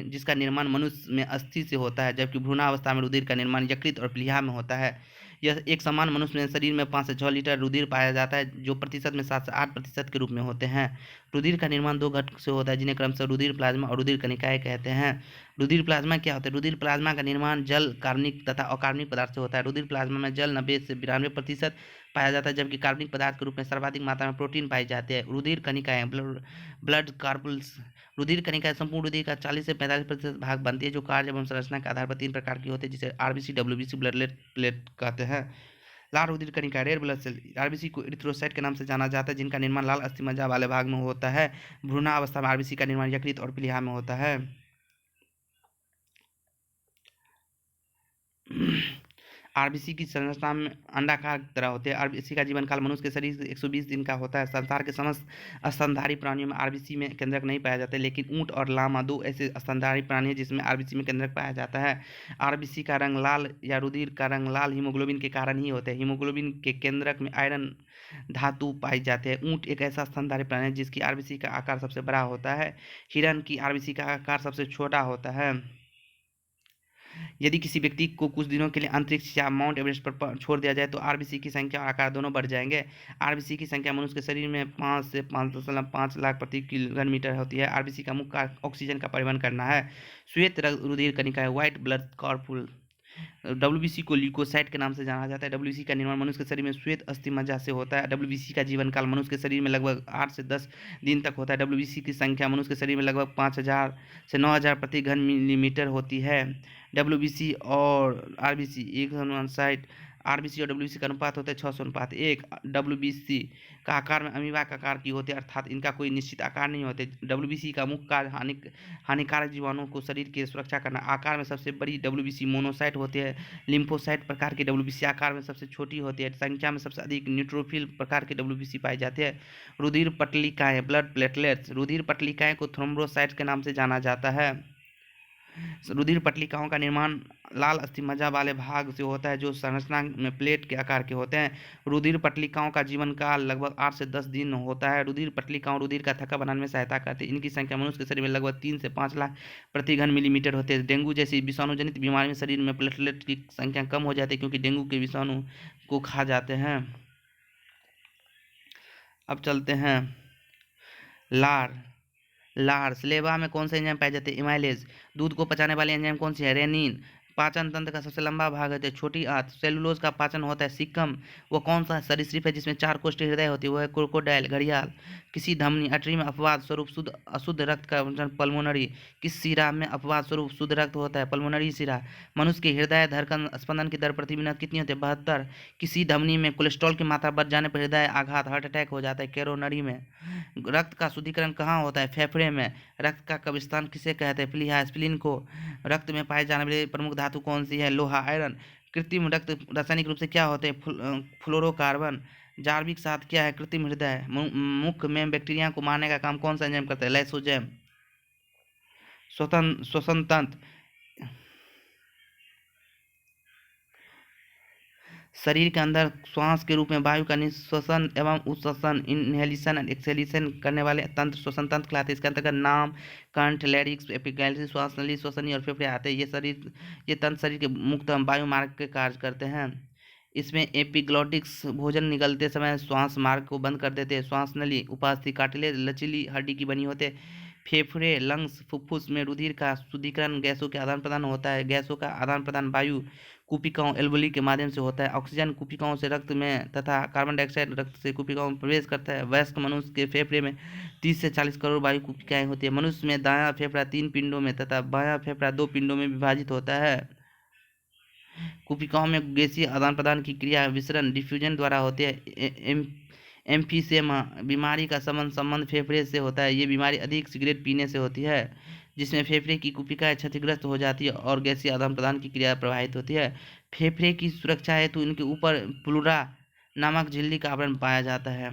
जिसका निर्माण मनुष्य में अस्थि से होता है, जबकि भ्रूणावस्था में रुधिर का निर्माण यकृत और प्लीहा में होता है। यह एक समान मनुष्य में शरीर में 5 से 6 लीटर रुधिर पाया जाता है, जो प्रतिशत में 7 से 8% के रूप में होते हैं। रुधिर का निर्माण 2 घटकों से होता है, जिन्हें क्रमशः रुधिर प्लाज्मा और रुधिर कणिकाएं कहते हैं। रुधिर प्लाज्मा क्या होता है? रुधिर प्लाज्मा का निर्माण जल, कार्बनिक तथा अकार्बनिक पदार्थ से होता है। रुधिर प्लाज्मा में जल 90 से 92% पाया जाता है, जबकि कार्बनिक पदार्थ के रूप में सर्वाधिक मात्रा में प्रोटीन पाई जाती है। रुधिर कणिकाएं, ब्लड कार्पल्स, रुधिर कणिकाएं संपूर्ण रुधिर का 40 से 45% भाग बनती है, जो कार्य एवं संरचना के आधार पर 3 प्रकार की होती है, जिसे आरबीसी, डब्ल्यूबीसी, ब्लड प्लेट कहते हैं। लाल रुधिर कणिका, रेड ब्लड सेल, आरबीसी को इरिथ्रोसाइट के नाम से जाना जाता है, जिनका निर्माण लाल अस्थिमज्जा वाले भाग में होता है। भ्रूणावस्था में आरबीसी का निर्माण यकृत और प्लीहा में होता है। आरबीसी की संरचना में अंडाकार की तरह होते हैं। आरबीसी का जीवन काल मनुष्य के शरीर से 120 दिन का होता है। संसार के समस्त स्तनधारी प्राणियों में आरबीसी में केंद्रक नहीं पाया जाता है, लेकिन ऊंट और लामा 2 ऐसे स्तनधारी प्राणी हैं जिसमें आरबीसी में केंद्रक पाया जाता है। आरबीसी का रंग लाल या रुधिर का रंग लाल हीमोग्लोबिन के कारण ही होता है। हीमोग्लोबिन के केंद्रक में आयरन धातु पाई जाते हैं। ऊंट एक ऐसा स्तनधारी प्राणी है जिसकी आरबीसी का आकार सबसे बड़ा होता है। हिरन की आरबीसी का आकार सबसे छोटा होता है। यदि किसी व्यक्ति को कुछ दिनों के लिए अंतरिक्ष या माउंट एवरेस्ट पर छोड़ दिया जाए तो आरबीसी की संख्या और आकार दोनों बढ़ जाएंगे। आरबीसी की संख्या मनुष्य के शरीर में 5 से 5.5 लाख प्रति घन मीटर होती है। आरबीसी का मुख्य कार्य ऑक्सीजन का परिवहन करना है। श्वेत रुधिर कणिका, व्हाइट ब्लड कॉर्पुल, डब्ल्यूबीसी को ल्यूकोसाइट के नाम से जाना जाता है। डब्ल्यूबीसी का निर्माण मनुष्य के शरीर में श्वेत अस्थिमज्जा से होता है। डब्ल्यूबीसी का जीवन काल मनुष्य के शरीर में लगभग 8 से 10 दिन तक होता है। डब्ल्यूबीसी की संख्या मनुष्य के शरीर में लगभग 5000 से 9000 प्रति घन मिलीमीटर होती है। डब्ल्यूबीसी और आरबीसी एक अनुसाइट, आरबीसी और डब्ल्यूबीसी का अनुपात होता है 600:1। डब्ल्यूबीसी का आकार में अमीबा का आकार की होती है, अर्थात इनका कोई निश्चित आकार नहीं होते। डब्ल्यूबीसी का मुख्य कार्य हानिकारक जीवाणुओं को शरीर की सुरक्षा करना। आकार में सबसे बड़ी डब्ल्यूबीसी मोनोसाइट होती है। लिम्फोसाइट प्रकार की डब्ल्यूबीसी आकार में सबसे छोटी होती है। संख्या में सबसे अधिक न्यूट्रोफिल प्रकार की डब्ल्यूबीसी पाई जाती है। रुधिर पटलिकाएं, ब्लड प्लेटलेट्स, रुधिर पटलिकाएं को थ्रोम्बोसाइट्स के नाम से जाना जाता है। रुधिर पटलिकाओं का निर्माण लाल अस्थिमज्जा वाले भाग से होता है जो संरचना में प्लेट के आकार के होते हैं। रुधिर पटलिकाओं का जीवन काल लगभग 8 से 10 दिन होता है। रुधिर पटलिकाओं रुधिर का थक्का बनाने में सहायता करती है। इनकी संख्या मनुष्य के शरीर में लगभग 3 से 5 लाख प्रति घन मिलीमीटर होते हैं। डेंगू जैसी विषाणुजनित बीमारी में शरीर में प्लेटलेट की संख्या कम हो जाती है क्योंकि डेंगू के विषाणु को खा जाते हैं। अब चलते हैं लार स्लेवा में कौन से एंजाइम पाए जाते हैं? इमाइलेज। दूध को पचाने वाली एंजाइम कौन सी है? रेनिन। पाचन तंत्र का सबसे लंबा भाग है छोटी आंत। सेलुलोज का पाचन होता है सिक्कम। वो कौन सा सरीसृप है जिसमें 4 कोष्ठी हृदय होती है? वो है क्रोकोडाइल, घड़ियाल। किसी धमनी अटरी में अपवाद स्वरूप शुद्ध अशुद्ध रक्त का पल्मोनरी। किस शिरा में अपवाद स्वरूप शुद्ध रक्त होता है? पल्मोनरी शिरा। मनुष्य के हृदय धड़कन स्पंदन की दर प्रति मिनट कितनी होती है? 72। किसी धमनी में कोलेस्ट्रॉल की मात्रा बढ़ जाने पर हृदय आघात हार्ट अटैक हो जाता है? कैरोनरी में। रक्त का शुद्धिकरण कहाँ होता है? फेफड़े में। रक्त का कब्रिस्तान किसे कहते हैं? प्लीहा स्प्लीन को। रक्त में पाए जाने वाली प्रमुख धातु कौन सी है? लोहा, आयरन। कृत्रिम रक्त रासायनिक रूप से क्या होते हैं? फ्लोरोकार्बन। जार्विक साथ क्या है? कृत्रिम हृदय। मुख में बैक्टीरिया को मारने का काम कौन सा एंजाइम करता है? लाइसोजाइम। श्वसन तंत्र। शरीर के अंदर श्वास के रूप में वायु का निःश्वसन एवं उत्सर्जन इनहेलेशन एंड एक्सहेलेशन करने वाले तंत्र श्वसन तंत्र कहलाते हैं। इसके अंतर्गत नाम, कंठ, लैरिक्स, एपिग्लॉटिस, श्वास नली, श्वसनी और फेफड़े आते हैं। ये तंत्र शरीर के मुक्त वायु मार्ग के कार्य करते हैं। इसमें एपिग्लॉटिक्स भोजन निगलते समय श्वास मार्ग को बंद कर देते हैं। श्वास नली उपास्थि कार्टिलेज लचीली हड्डी की बनी होते हैं। फेफड़े लंग्स फुफ्फुस में रुधिर का शुद्धिकरण गैसों के आदान प्रदान होता है। गैसों का आदान प्रदान वायु कूपिकाओं एल्वोली के माध्यम से होता है। ऑक्सीजन कूपिकाओं से रक्त में तथा कार्बन डाइऑक्साइड रक्त से कूपिकाओं में प्रवेश करता है। वयस्क मनुष्य के फेफड़े में 30 से 40 करोड़ वायु कूपिकाएं होती है। मनुष्य में दायां फेफड़ा 3 पिंडों में तथा बायां फेफड़ा 2 पिंडों में विभाजित होता है। कूपिकाओं में गैसीय आदान प्रदान की क्रिया विसरण डिफ्यूजन द्वारा होती है। एम्फीसेमा बीमारी का संबंध फेफड़े से होता है। ये बीमारी अधिक सिगरेट पीने से होती है जिसमें फेफड़े की कूपिकाएं क्षतिग्रस्त हो जाती है और गैसीय आदान प्रदान की क्रिया प्रभावित होती है। फेफड़े की सुरक्षा हेतु इनके ऊपर प्लूरा नामक झिल्ली का आवरण पाया जाता है।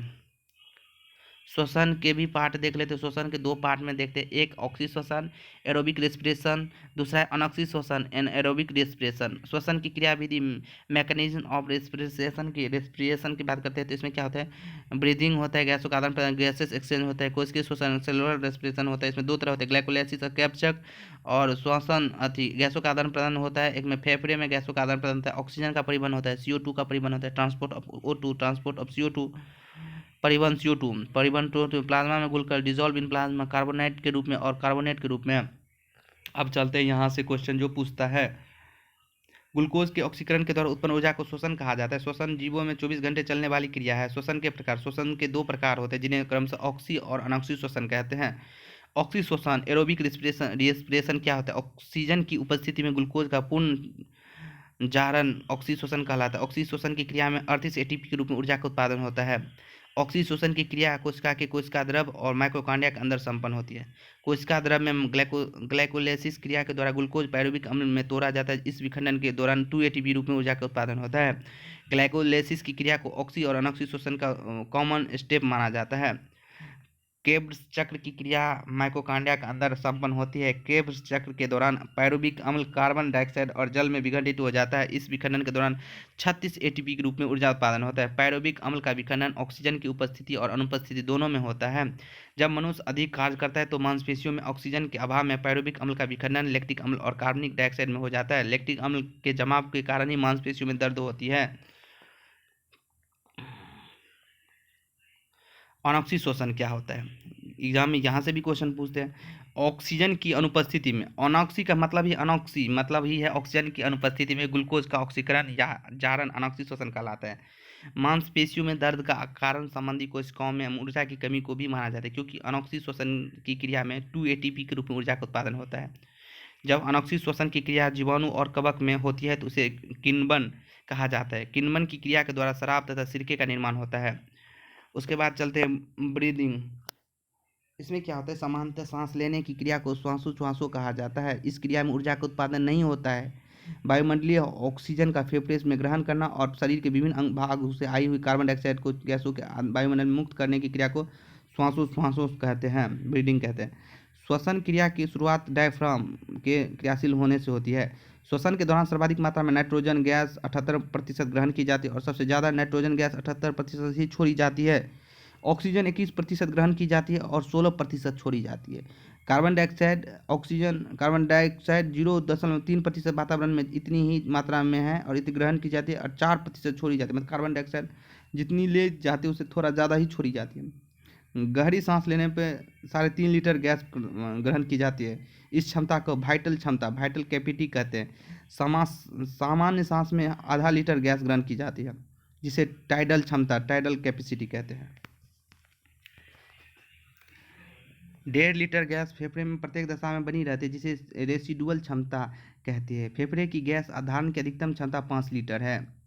श्वसन के भी पार्ट देख लेते हैं। श्वसन के 2 पार्ट में देखते हैं। एक ऑक्सी श्वसन एरोबिक रेस्पिरेशन, दूसरा है अनॉक्सी श्वसन एनएरोबिक रेस्पिरेशन। श्वसन की क्रियाविधि मैकेनिज्म ऑफ रेस्पिरेशन की बात करते हैं तो इसमें क्या होता है? ब्रीदिंग होता है, गैसों का आदान प्रदान गैसेस एक्सचेंज होता है। कोशिकीय श्वसन सेलुलर रेस्पिरेशन होता है। इसमें 2 तरह होते हैं, ग्लाइकोलाइसिस और कैप्चक। और श्वसन गैसों का आदान प्रदान होता है। एक में फेफड़े में गैसों का आदान प्रदान होता है, ऑक्सीजन का परिवहन होता है, CO2 का परिवहन होता है, transport of O2 transport of CO2 परिवहन CO2 परिवहन तो प्लाज्मा में घुलकर डिजोल्व इन प्लाज्मा कार्बोनेट के रूप में और कार्बोनेट के रूप में। अब चलते हैं यहाँ से क्वेश्चन जो पूछता है, ग्लूकोज के ऑक्सीकरण के द्वारा उत्पन्न ऊर्जा को श्वसन कहा जाता है। श्वसन जीवों में 24 घंटे चलने वाली क्रिया है। श्वसन के प्रकार, श्वसन के 2 प्रकार होते हैं जिन्हें क्रमशः ऑक्सी और अनॉक्सी श्वसन कहते हैं। ऑक्सी श्वसन एरोबिक रेस्पिरेशन क्या होता है? ऑक्सीजन की उपस्थिति में ग्लूकोज का पूर्ण जारण ऑक्सी श्वसन कहलाता है। ऑक्सी श्वसन की क्रिया में 38 ATP के रूप में ऊर्जा का उत्पादन होता है। ऑक्सी श्वसन की क्रिया कोशिका के कोशिका द्रव और माइक्रोकांडिया के अंदर संपन्न होती है। कोशिका द्रव में ग्लाइकोलाइसिस क्रिया के द्वारा ग्लूकोज पायरुविक अम्ल में तोड़ा जाता है। इस विखंडन के दौरान 2 ATP रूप में ऊर्जा का उत्पादन होता है। ग्लाइकोलाइसिस की क्रिया को ऑक्सी और अनॉक्सी श्वसन का कॉमन स्टेप माना जाता है। क्रेब्स चक्र की क्रिया माइटोकॉन्ड्रिया के अंदर संपन्न होती है। क्रेब्स चक्र के दौरान पायरुविक अम्ल कार्बन डाइऑक्साइड और जल में विघटित हो जाता है। इस विखंडन के दौरान 36 ATP के रूप में ऊर्जा उत्पादन होता है। पायरुविक अम्ल का विखंडन ऑक्सीजन की उपस्थिति और अनुपस्थिति दोनों में होता है। जब मनुष्य अधिक कार्य करता है तो मांसपेशियों में ऑक्सीजन के अभाव में पायरुविक अम्ल का विखंडन लैक्टिक अम्ल और कार्बनिक डाइऑक्साइड में हो जाता है। लैक्टिक अम्ल के जमाव के कारण ही मांसपेशियों में दर्द होती है। अनॉक्सी शोषण क्या होता है? एग्जाम में यहाँ से भी क्वेश्चन पूछते हैं। ऑक्सीजन की अनुपस्थिति में, अनॉक्सी का मतलब ही अनॉक्सी मतलब ही है ऑक्सीजन की अनुपस्थिति में ग्लूकोज का ऑक्सीकरण या जारण अनॉक्सी शोषण कहलाता है। मांसपेशियों में दर्द का कारण संबंधी कोशिकाओं में ऊर्जा की कमी को भी माना जाता है क्योंकि अनॉक्सी शोषण की क्रिया में 2 ATP के रूप में ऊर्जा का उत्पादन होता है। जब अनॉक्सी शोषण की क्रिया जीवाणु और कवक में होती है तो उसे किण्वन कहा जाता है। किण्वन की क्रिया के द्वारा शराब तथा सिरके का निर्माण होता है। उसके बाद चलते हैं ब्रीदिंग। इसमें क्या होता है? सामान्यतः सांस लेने की क्रिया को श्वासोच्छ्वासो कहा जाता है। इस क्रिया में ऊर्जा का उत्पादन नहीं होता है। वायुमंडलीय ऑक्सीजन का फेफड़े में ग्रहण करना और शरीर के विभिन्न अंग भाग से आई हुई कार्बन डाइऑक्साइड को गैसों के वायुमंडल में मुक्त करने की क्रिया को श्वासोच्छ्वासो कहते हैं, ब्रीदिंग कहते हैं। श्वसन क्रिया की शुरुआत डायफ्राम के क्रियाशील होने से होती है। श्वसन के दौरान सर्वाधिक मात्रा में नाइट्रोजन गैस 78% ग्रहण की जाती है और सबसे ज़्यादा नाइट्रोजन गैस 78% ही छोड़ी जाती है। ऑक्सीजन 21% ग्रहण की जाती है और 16% छोड़ी जाती है। कार्बन डाइऑक्साइड 0.3% वातावरण में इतनी ही मात्रा में है और इतनी ग्रहण की जाती है और 4% छोड़ी जाती है। मतलब कार्बन डाइऑक्साइड जितनी ले जाती है उससे थोड़ा ज़्यादा ही छोड़ी जाती है। गहरी सांस लेने पे 3.5 लीटर गैस ग्रहण की जाती है। इस क्षमता को वाइटल कैपेसिटी कहते हैं। सामान्य सांस में आधा लीटर गैस ग्रहण की जाती है, जिसे टाइडल कैपेसिटी कहते हैं। 1.5 लीटर गैस फेफड़े में प्रत्येक दशा में बनी रहती है, जिसे रेसिडुअल क्षमता कहते हैं। फेफड़े की गैस धारण की अधिकतम क्षमता 5 लीटर है।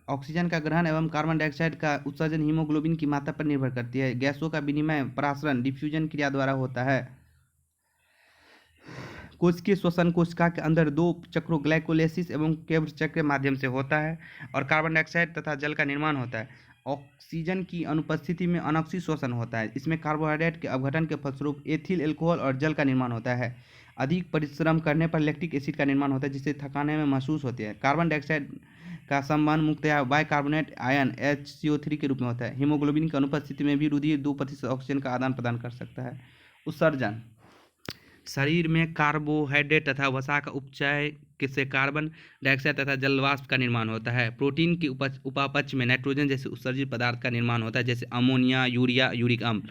ऑक्सीजन का ग्रहण एवं कार्बन डाइऑक्साइड का उत्सर्जन हीमोग्लोबिन की मात्रा पर निर्भर करती है। गैसों का विनिमय परासरण डिफ्यूजन क्रिया द्वारा होता है। कोशिकीय श्वसन कोशिका के अंदर 2 चक्रों ग्लाइकोलाइसिस एवं क्रेब्स चक्र के माध्यम से होता है और कार्बन डाइऑक्साइड तथा जल का निर्माण होता है। ऑक्सीजन की अनुपस्थिति में अनॉक्सी श्वसन होता है। इसमें कार्बोहाइड्रेट के अपघटन के फलस्वरूप एथिल अल्कोहल और जल का निर्माण होता है। अधिक परिश्रम करने पर लैक्टिक एसिड का निर्माण होता है, जिससे थकाने में महसूस होती है। कार्बन डाइऑक्साइड का संबंध मुख्यतया बाइकार्बोनेट आयन HCO3 के रूप में होता है। हीमोग्लोबिन की अनुपस्थिति में भी रुधिर 2% ऑक्सीजन का आदान प्रदान कर सकता है। उत्सर्जन शरीर में कार्बोहाइड्रेट तथा वसा का उपचय से कार्बन डाइऑक्साइड तथा जलवाष्प का निर्माण होता है। प्रोटीन के उपापचय में नाइट्रोजन जैसे उत्सर्जित पदार्थ का निर्माण होता है, जैसे अमोनिया, यूरिया, यूरिक अम्ल।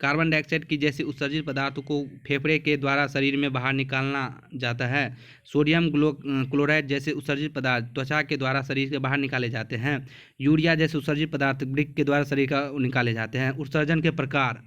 कार्बन डाइऑक्साइड की जैसे उत्सर्जित पदार्थों को फेफड़े के द्वारा शरीर में बाहर निकालना जाता है। सोडियम क्लोराइड जैसे उत्सर्जित पदार्थ त्वचा के द्वारा शरीर के बाहर निकाले जाते हैं। यूरिया जैसे उत्सर्जित पदार्थ वृक्क के द्वारा शरीर का निकाले जाते हैं। उत्सर्जन के प्रकार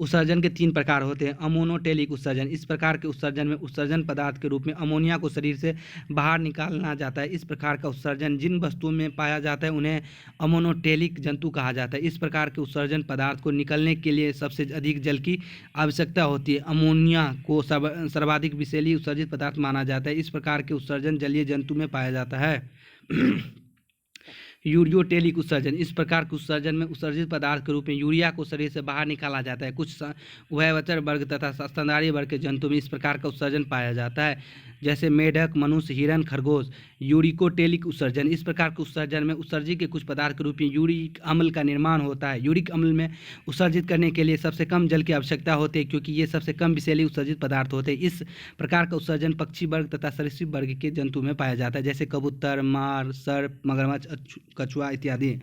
उत्सर्जन के 3 प्रकार होते हैं। अमोनोटेलिक उत्सर्जन, इस प्रकार के उत्सर्जन में उत्सर्जन पदार्थ के रूप में अमोनिया को शरीर से बाहर निकालना जाता है। इस प्रकार का उत्सर्जन जिन वस्तुओं में पाया जाता है उन्हें अमोनोटेलिक जंतु कहा जाता है। इस प्रकार के उत्सर्जन पदार्थ को निकलने के लिए सबसे अधिक जल की आवश्यकता होती है। अमोनिया को सर्वाधिक विषैली उत्सर्जित पदार्थ माना जाता है। इस प्रकार के उत्सर्जन जलीय जंतु में पाया जाता है। यूरियोटेलिक उत्सर्जन, इस प्रकार के उत्सर्जन में उत्सर्जित पदार्थ के रूप में यूरिया को शरीर से बाहर निकाला जाता है। कुछ उभयचर वर्ग तथा स्तनधारी वर्ग के जंतु में इस प्रकार का उत्सर्जन पाया जाता है, जैसे मेढक, मनुष्य, हिरन, खरगोश। यूरिकोटेलिक उत्सर्जन, इस प्रकार के उत्सर्जन में उत्सर्जित के कुछ पदार्थ के रूप में यूरिक अम्ल का निर्माण होता है। यूरिक अम्ल में उत्सर्जित करने के लिए सबसे कम जल की आवश्यकता होती है, क्योंकि ये सबसे कम विषैली उत्सर्जित पदार्थ होते हैं। इस प्रकार का उत्सर्जन पक्षी वर्ग तथा सरीसृप वर्ग के जंतु में पाया जाता है, जैसे कबूतर, मार, सर्प, मगरमच्छ, कछुआ इत्यादि।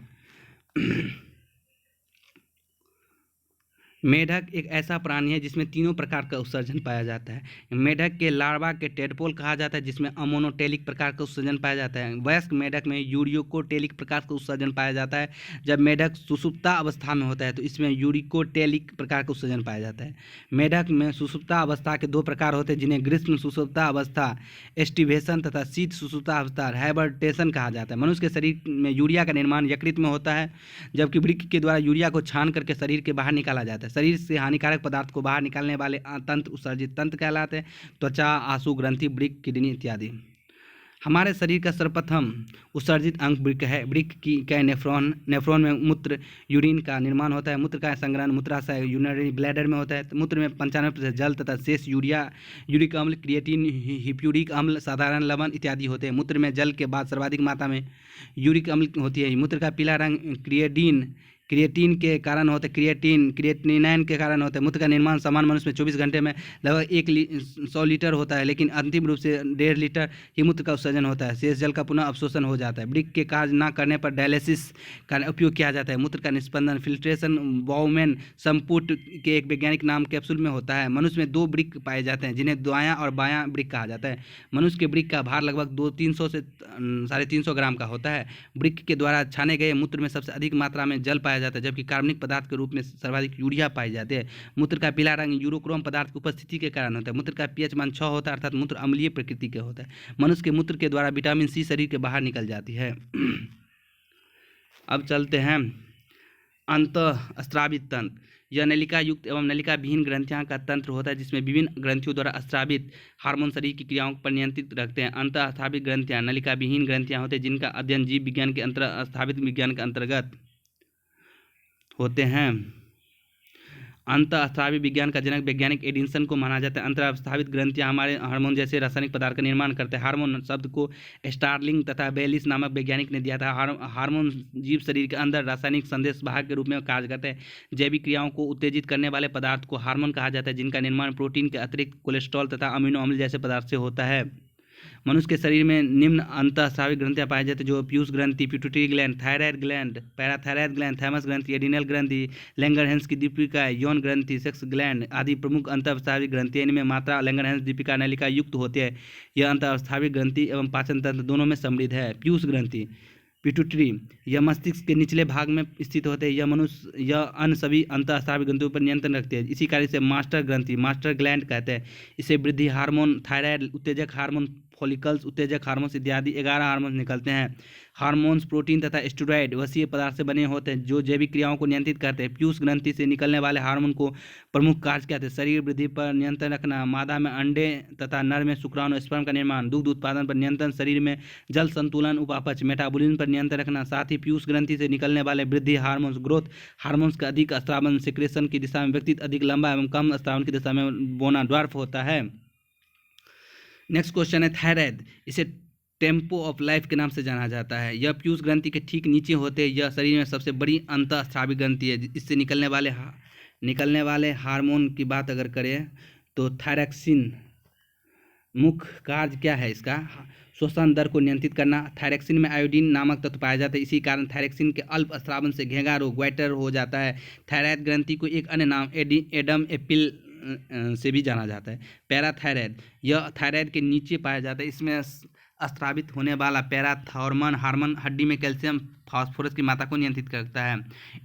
मेढक एक ऐसा प्राणी है जिसमें तीनों प्रकार का उत्सर्जन पाया जाता है। मेढक के लार्वा के टेडपोल कहा जाता है, जिसमें अमोनोटेलिक प्रकार का उत्सर्जन पाया जाता है। वयस्क मेढक में यूरिकोटेलिक प्रकार का उत्सर्जन पाया जाता है। जब मेढक सुषुप्ता अवस्था में होता है तो इसमें यूरिकोटेलिक प्रकार का उत्सर्जन पाया जाता है। मेढक में सुषुप्ता अवस्था के 2 प्रकार होते हैं, जिन्हें ग्रीष्म सुषुप्ता अवस्था एस्टिवेशन तथा शीत सुषुप्ता अवस्था हाइबरटेशन कहा जाता है। मनुष्य के शरीर में यूरिया का निर्माण यकृत में होता है, जबकि वृक्क के द्वारा यूरिया को छान करके शरीर के बाहर निकाला जाता है। शरीर से हानिकारक पदार्थ को बाहर निकालने वाले तंत्र उत्सर्जित तंत्र कहलाते हैं। त्वचा, आंसू ग्रंथि, वृक्क, किडनी इत्यादि। हमारे शरीर का सर्वप्रथम उत्सर्जित अंग वृक्क है। वृक्क की कई नेफ्रॉन में मूत्र यूरिन का निर्माण होता है। मूत्र का संग्रहण मूत्राशय यूरिनरी ब्लैडर में होता है। मूत्र में 95% जल तथा शेष यूरिक अम्ल, क्रिएटिन, हिप्यूरिक अम्ल, साधारण लवण इत्यादि होते हैं। मूत्र में जल के बाद सर्वाधिक मात्रा में यूरिक अम्ल होती है। मूत्र का पीला रंग क्रिएटिन के कारण होता है। क्रिएटिनाइन के कारण होता है। मूत्र का निर्माण सामान्य मनुष्य में 24 घंटे में लगभग 100 लीटर होता है, लेकिन अंतिम रूप से 1.5 लीटर ही मूत्र का उत्सर्जन होता है। शेष जल का पुनः अवशोषण हो जाता है। वृक्क के कार्य न करने पर डायलिसिस का उपयोग किया जाता है। मूत्र का निस्पंदन फिल्ट्रेशन बाउमेन संपुट के एक वैज्ञानिक नाम कैप्सूल में होता है। मनुष्य में 2 वृक्क पाए जाते हैं, जिन्हें दायां और बायां वृक्क कहा जाता है। मनुष्य के वृक्क का भार लगभग 300 से 350 ग्राम का होता है। वृक्क के द्वारा छाने गए मूत्र में सबसे अधिक मात्रा में जल पाया जाता है, जबकि कार्बनिक पदार्थ के रूप में सर्वाधिक यूरिया पाई जाती है। मूत्र का पीला रंग यूरोक्रोम पदार्थ की उपस्थिति के कारण होता है। मूत्र का pH मान 6 होता है, अर्थात मूत्र अम्लीय प्रकृति के होता है। मनुष्य के मूत्र के द्वारा विटामिन C शरीर के बाहर निकल जाती है। अब चलते हैं अंतःस्रावित तंत्र। यह नलिका युक्त एवं नलिका विहीन ग्रंथियां का तंत्र होता है, जिसमें विभिन्न ग्रंथियों द्वारा स्रावित हार्मोन शरीर की क्रियाओं पर नियंत्रित रखते हैं। अंतःस्रावित ग्रंथियां नलिका विहीन ग्रंथियां होते हैं, जिनका अध्ययन जीव विज्ञान के अंतःस्रावित विज्ञान के अंतर्गत होते हैं। अंतःस्रावी विज्ञान का जनक वैज्ञानिक एडिसन को माना जाता है। अंतःस्रावित ग्रंथियां हमारे हार्मोन जैसे रासायनिक पदार्थ का निर्माण करते हैं। हार्मोन शब्द को स्टार्लिंग तथा बेलिस नामक वैज्ञानिक ने दिया था। हार्मोन जीव शरीर के अंदर रासायनिक संदेश वाहक के रूप में कार्य करते हैं। जैविक क्रियाओं को उत्तेजित करने वाले पदार्थ को हार्मोन कहा जाता है, जिनका निर्माण प्रोटीन के अतिरिक्त कोलेस्ट्रॉल तथा अमीनो अम्ल जैसे पदार्थ से होता है। मनुष्य के शरीर में निम्न अंतःस्रावी ग्रंथियां पाई जाती हैं, जो पीयूष ग्रंथि, pituitary gland, thyroid gland, parathyroid gland, thymus ग्रंथि, एड्रिनल ग्रंथि, लैंगरहैंस की दीपिका, यौन ग्रंथि, सेक्स ग्लैंड आदि प्रमुख अंतःस्रावी ग्रंथियां। इनमें मात्रा लैंगरहैंस दीपिका नलिका युक्त होती है। यह अंतःस्रावी ग्रंथि एवं पाचन तंत्र दोनों में समृद्ध है। पीयूष ग्रंथि, पिट्यूटरी, यह मस्तिष्क के निचले भाग में स्थित होते हैं। यह अन्य सभी अंतःस्रावी ग्रंथियों पर नियंत्रण रखती है। इसी कार्य से मास्टर ग्रंथि, मास्टर ग्लैंड कहते हैं। इसे वृद्धि हार्मोन, थायराइड उत्तेजक हार्मोन, फॉलिकल्स उत्तेजक हार्मोन्स इत्यादि 11 हार्मोन्स निकलते हैं। हार्मोन्स प्रोटीन तथा स्टेरॉइड वसीय पदार्थ से बने होते हैं, जो जैविक क्रियाओं को नियंत्रित करते हैं। पीयूष ग्रंथि से निकलने वाले हार्मोन को प्रमुख कार्य कहते हैं। शरीर वृद्धि पर नियंत्रण रखना, मादा में अंडे तथा नर में शुक्राणु स्पर्म का निर्माण, दुग्ध उत्पादन पर नियंत्रण, शरीर में जल संतुलन, उपापचय, मेटाबॉलिज्म पर नियंत्रण रखना। साथ ही पीयूष ग्रंथि से निकलने वाले वृद्धि हार्मोन्स, ग्रोथ हार्मोन्स का अधिक स्रावन सिक्रेशन की दिशा में व्यक्ति अधिक लंबा एवं कम स्रावन की दिशा में बोना ड्वार्फ होता है। नेक्स्ट क्वेश्चन है थायराइड। इसे टेम्पो ऑफ लाइफ के नाम से जाना जाता है। यह पीयूष ग्रंथि के ठीक नीचे होते हैं। यह शरीर में सबसे बड़ी अंतःस्रावी ग्रंथि है। इससे निकलने वाले हार्मोन की बात अगर करें तो थायरॉक्सिन मुख्य कार्य क्या है इसका? श्वसन दर को नियंत्रित करना। थायरॉक्सिन में आयोडीन नामक तत्व पाया जाता है। इसी कारण थायरॉक्सिन के अल्प स्रावन से घेंगा रोग, ग्वाइटर हो जाता है। थायराइड ग्रंथि को एक अन्य नाम एडम एपिल से भी जाना जाता है। पैराथायराइड, यह थायराइड के नीचे पाया जाता है। इसमें स्रावित होने वाला पैराथॉर्मोन हार्मोन हड्डी में कैल्शियम फास्फोरस की मात्रा को नियंत्रित करता है।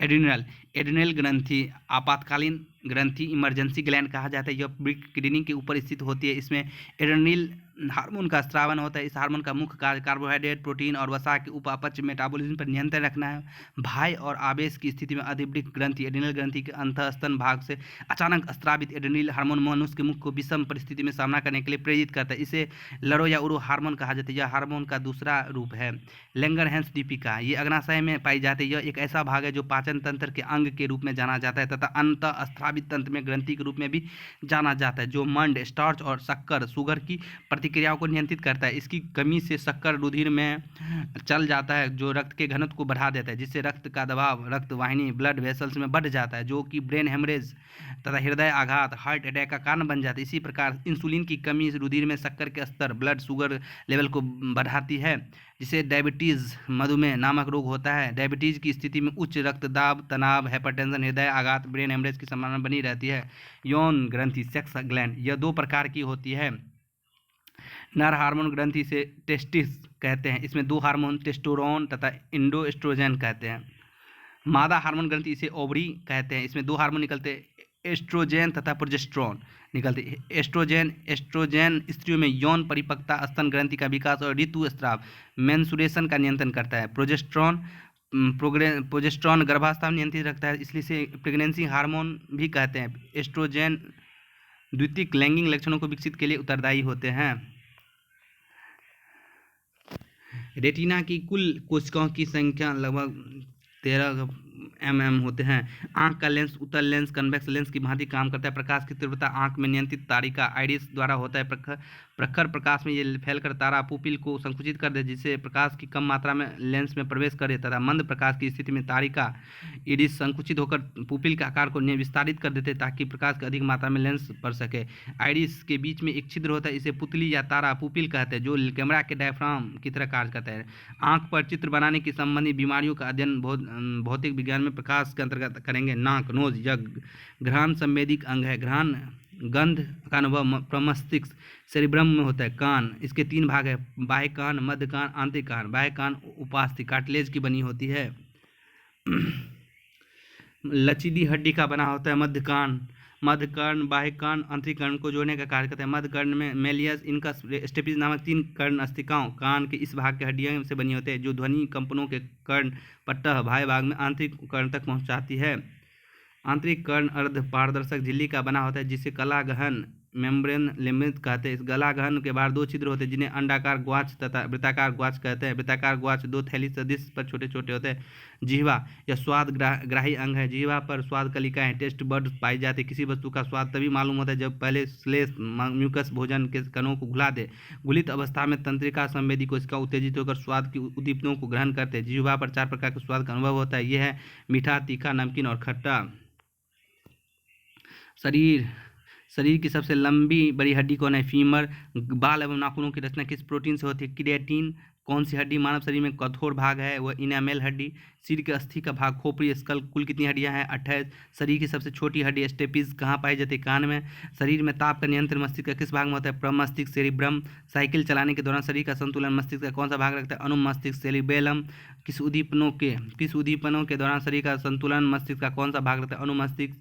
एड्रिनल ग्रंथि आपातकालीन ग्रंथि, इमरजेंसी ग्लैंड कहा जाता है। यह किडनी के ऊपर स्थित होती है। इसमें एड्रिनल हार्मोन का स्रावन होता है। इस हार्मोन का मुख्य कार्य कार्बोहाइड्रेट, प्रोटीन और वसा के उपापचय, मेटाबॉलिज्म पर नियंत्रण रखना है। भय और आवेश की स्थिति में अधिवृक्क ग्रंथि, एड्रिनल ग्रंथि के अंतःस्तन भाग से अचानक स्रावित एड्रिनल हार्मोन मनुष्य के मुख को विषम परिस्थिति में सामना करने के लिए प्रेरित करता है। इसे लड़ो या उड़ो हार्मोन कहा जाता है। यह हार्मोन का दूसरा रूप है। लैंगरहैंस दीपिका, ये अग्नाशय में पाई जाती है। यह एक ऐसा भाग है जो पाचन तंत्र के अंग के रूप में जाना जाता है तथा अंतःस्रावित तंत्र में ग्रंथि के रूप में भी जाना जाता है, जो मंड, स्टार्च और शक्कर शुगर की प्रतिक्रियाओं को नियंत्रित करता है। इसकी कमी से शक्कर रुधिर में चल जाता है, जो रक्त के घनत्व को बढ़ा देता है, जिससे रक्त का दबाव रक्त वाहिनी ब्लड वेसल्स में बढ़ जाता है, जो कि ब्रेन हेमरेज तथा हृदय आघात हार्ट अटैक का कारण बन जाता है। इसी प्रकार इंसुलिन की कमी रुधिर में शक्कर के स्तर ब्लड शुगर लेवल को बढ़ाती है, जिसे डायबिटीज़ मधुमेह नामक रोग होता है। डायबिटीज़ की स्थिति में उच्च रक्तदाब, तनाव, हाइपरटेंशन, हृदय आघात, ब्रेन हेमरेज की संभावना बनी रहती है। यौन ग्रंथि सेक्स ग्लैंड, यह 2 प्रकार की होती है। नर हार्मोन ग्रंथि से टेस्टिस कहते हैं। इसमें 2 हार्मोन टेस्टोस्टेरोन तथा एंडोएस्ट्रोजन कहते हैं। मादा हार्मोन ग्रंथि इसे ओवरी कहते हैं। इसमें 2 हार्मोन निकलते हैं, एस्ट्रोजेन तथा प्रोजेस्टेरोन निकलते हैं। एस्ट्रोजेन स्त्रियों में यौन परिपक्वता, स्तन ग्रंथि का विकास और ऋतुस्राव मेंसुरेशन का नियंत्रण करता है। प्रोजेस्टेरोन गर्भावस्था में नियंत्रित रखता है, इसलिए इसे प्रेगनेंसी हार्मोन भी कहते हैं। एस्ट्रोजेन द्वितीयक लैंगिक लक्षणों को विकसित के लिए उत्तरदायी होते हैं। रेटिना की कुल कोशिकाओं की संख्या लगभग 13 mm होते हैं। आंख का लेंस उत्तल लेंस कन्वेक्स लेंस की भांति काम करता है। प्रकाश की तीव्रता आंख में नियंत्रित तारिका आइरिस द्वारा होता है। प्रखर प्रकाश में ये फैलकर तारा पुपिल को संकुचित कर दे, जिससे प्रकाश की कम मात्रा में लेंस में प्रवेश करे, तथा मंद प्रकाश की स्थिति में तारिका इरिस संकुचित होकर पुपिल के आकार को विस्तारित कर देते, ताकि प्रकाश की अधिक मात्रा में लेंस पड़ सके। आइरिस के बीच में एक छिद्र होता है, इसे पुतली या तारा पुपिल कहते हैं, जो कैमरा के डायफ्राम की तरह कार्य करता है। आंख पर चित्र बनाने की संबंधी बीमारियों का अध्ययन भौतिक विज्ञान में प्रकाश के अंतर्गत करेंगे। नाक नोज, यह घ्राण संवेदिक अंग है। घ्राण गंध का अनुभव प्रमस्तिष्क सेरिब्रम में होता है। कान, इसके 3 भाग है, बाह्य कान, मध्य कान, आंतरिक कान। बाह्य कान उपास्थि कार्टिलेज की बनी होती है। लचीली हड्डी का बना होता है। मध्य कान बाह्य कान आंतरिक कर्ण को जोड़ने का कार्य करता है। मध्य कर्ण में मेलियस इनकस स्टेपिस नामक 3 कर्ण अस्तिकाओं कान के इस भाग के हड्डियों से बनी होते हैं, जो ध्वनि कंपनों के कर्ण पट्टह बाह्य भाग में आंतरिक कर्ण तक पहुंचाती है। आंतरिक कर्ण अर्ध पारदर्शक झिल्ली का बना होता है, जिसे कला गहन मेम्ब्रेन लिम्बित कहते हैं। इस गलाघन के बाहर दो छिद्र होते हैं जिन्हें अंडाकार ग्वाच तथा वृत्ताकार ग्वाच कहते हैं। वृत्ताकार ग्वाच दो थैली सदृश पर छोटे छोटे होते हैं। जिह्वा यह स्वाद ग्राही अंग है। जिह्वा पर स्वाद कलिकाएं टेस्ट बर्ड पाई जाती है। किसी वस्तु का स्वाद तभी मालूम होता है जब पहले श्लेष म्यूकस भोजन के कणों को घुला दे। घुलित अवस्था में तंत्रिका संवेदी कोशिका उत्तेजित होकर स्वाद की उद्दीपनों को ग्रहण करते हैं। जिह्वा पर 4 प्रकार के स्वाद का अनुभव होता है। यह है मीठा, तीखा, नमकीन और खट्टा। शरीर की सबसे लंबी बड़ी हड्डी कौन है? फीमर। बाल एवं नाखूनों की रचना किस प्रोटीन से होती है? क्रिएटिन। कौन सी हड्डी मानव शरीर में कठोर भाग है? वह इनामेल हड्डी। सिर के अस्थि का भाग खोपड़ी स्कल। कुल कितनी हड्डियां हैं? 28। शरीर की सबसे छोटी हड्डी स्टेपिस कहाँ पाई जाती है? कान में। शरीर में ताप का नियंत्रण मस्तिष्क का किस भाग में होता है? प्रमस्तिष्क सेरिब्रम। साइकिल चलाने के दौरान शरीर का संतुलन मस्तिष्क का कौन सा भाग रखता है? अनुमस्तिष्क सेरिबेलम। किस उद्दीपनों के दौरान शरीर का संतुलन मस्तिष्क का कौन सा भाग रखता है? अनुमस्तिष्क।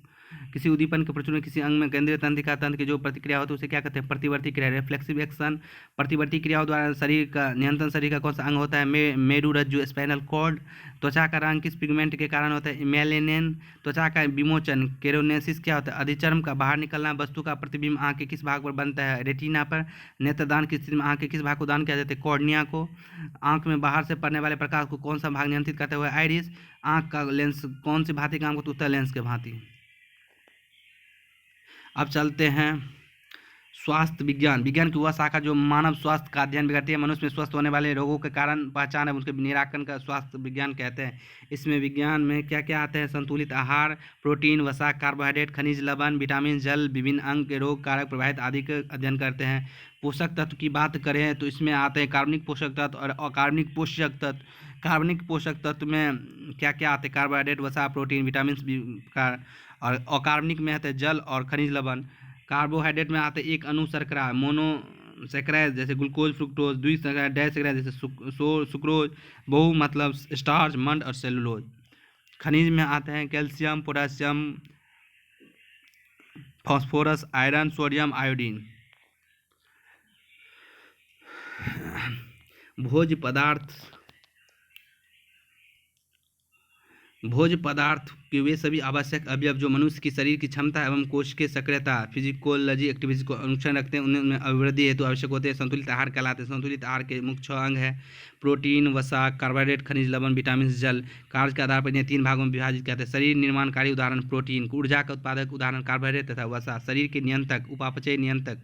किसी उद्दीपन के प्रचुर में किसी अंग में केंद्रीय तंत्रिका तंत्र की जो प्रतिक्रिया होती है उसे क्या कहते हैं? प्रतिवर्ती क्रिया, रिफ्लेक्सिव एक्शन। प्रतिवर्ती क्रियाओं द्वारा शरीर का नियंत्रण शरीर का कौन सा अंग होता है? मेरुरज्जु, स्पाइनल कॉर्ड। त्वचा का रंग किस पिगमेंट के कारण होता है? मेलेनिन। त्वचा का विमोचन केरोनेसिस क्या होता है? अधिचर्म का बाहर निकलना। वस्तु का प्रतिबिंब आंख के किस भाग पर बनता है? रेटिना पर। नेत्रदान की स्थिति में आंख के किस भाग को दान किया जाता है? कॉर्निया को। आंख में बाहर से पड़ने वाले प्रकाश को कौन सा भाग नियंत्रित करता है? आइरिस। आंख का लेंस कौन सी भांति काम करता है? उत्तल लेंस के भांति। अब चलते हैं स्वास्थ्य विज्ञान की वह शाखा जो मानव स्वास्थ्य का अध्ययन भी करती है। मनुष्य में स्वस्थ होने वाले रोगों के कारण पहचान है उनके निराकरण का स्वास्थ्य विज्ञान कहते हैं। इसमें विज्ञान में क्या क्या आते हैं? संतुलित आहार, प्रोटीन, वसा, कार्बोहाइड्रेट, खनिज लवण, विटामिन, जल, विभिन्न अंग के रोग कारक प्रभावित आदि का अध्ययन करते हैं। पोषक तत्व की बात करें तो इसमें आते हैं कार्बनिक पोषक तत्व और अकार्बनिक पोषक तत्व। कार्बनिक पोषक तत्व में क्या क्या आते हैं? कार्बोहाइड्रेट, वसा, प्रोटीन, विटामिन का। और अकार्बनिक में आते हैं जल और खनिज लवण। कार्बोहाइड्रेट में आते हैं एक अणु शर्करा, मोनोसैकेराइड जैसे ग्लूकोज, फ्रुक्टोज, द्विसैकेराइड, डाइसैकेराइड जैसे सुक्रोज, बहु मतलब स्टार्च, मंड और सेलुलोज। खनिज में आते हैं calcium, potassium, phosphorus, iron, sodium, iodine. भोज्य पदार्थ के वे सभी आवश्यक अवयव जो मनुष्य की शरीर की क्षमता एवं कोशिकीय सक्रियता फिजिकोलॉजी एक्टिविटीज को अनुसरण रखते हैं उनमें अभिवृद्धि हेतु आवश्यक होते हैं। संतुलित आहार कहलाते हैं। संतुलित आहार के मुख्य 6 अंग है: प्रोटीन, वसा, कार्बोहाइड्रेट, खनिज लवण, विटामिन, जल। कार्य के आधार पर इन्हें 3 भागों में विभाजित करते हैं। शरीर निर्माणकारी उदाहरण प्रोटीन, ऊर्जा का उत्पादक उदाहरण कार्बोहाइड्रेट तथा वसा, शरीर के नियंत्रक उपापचय नियंत्रक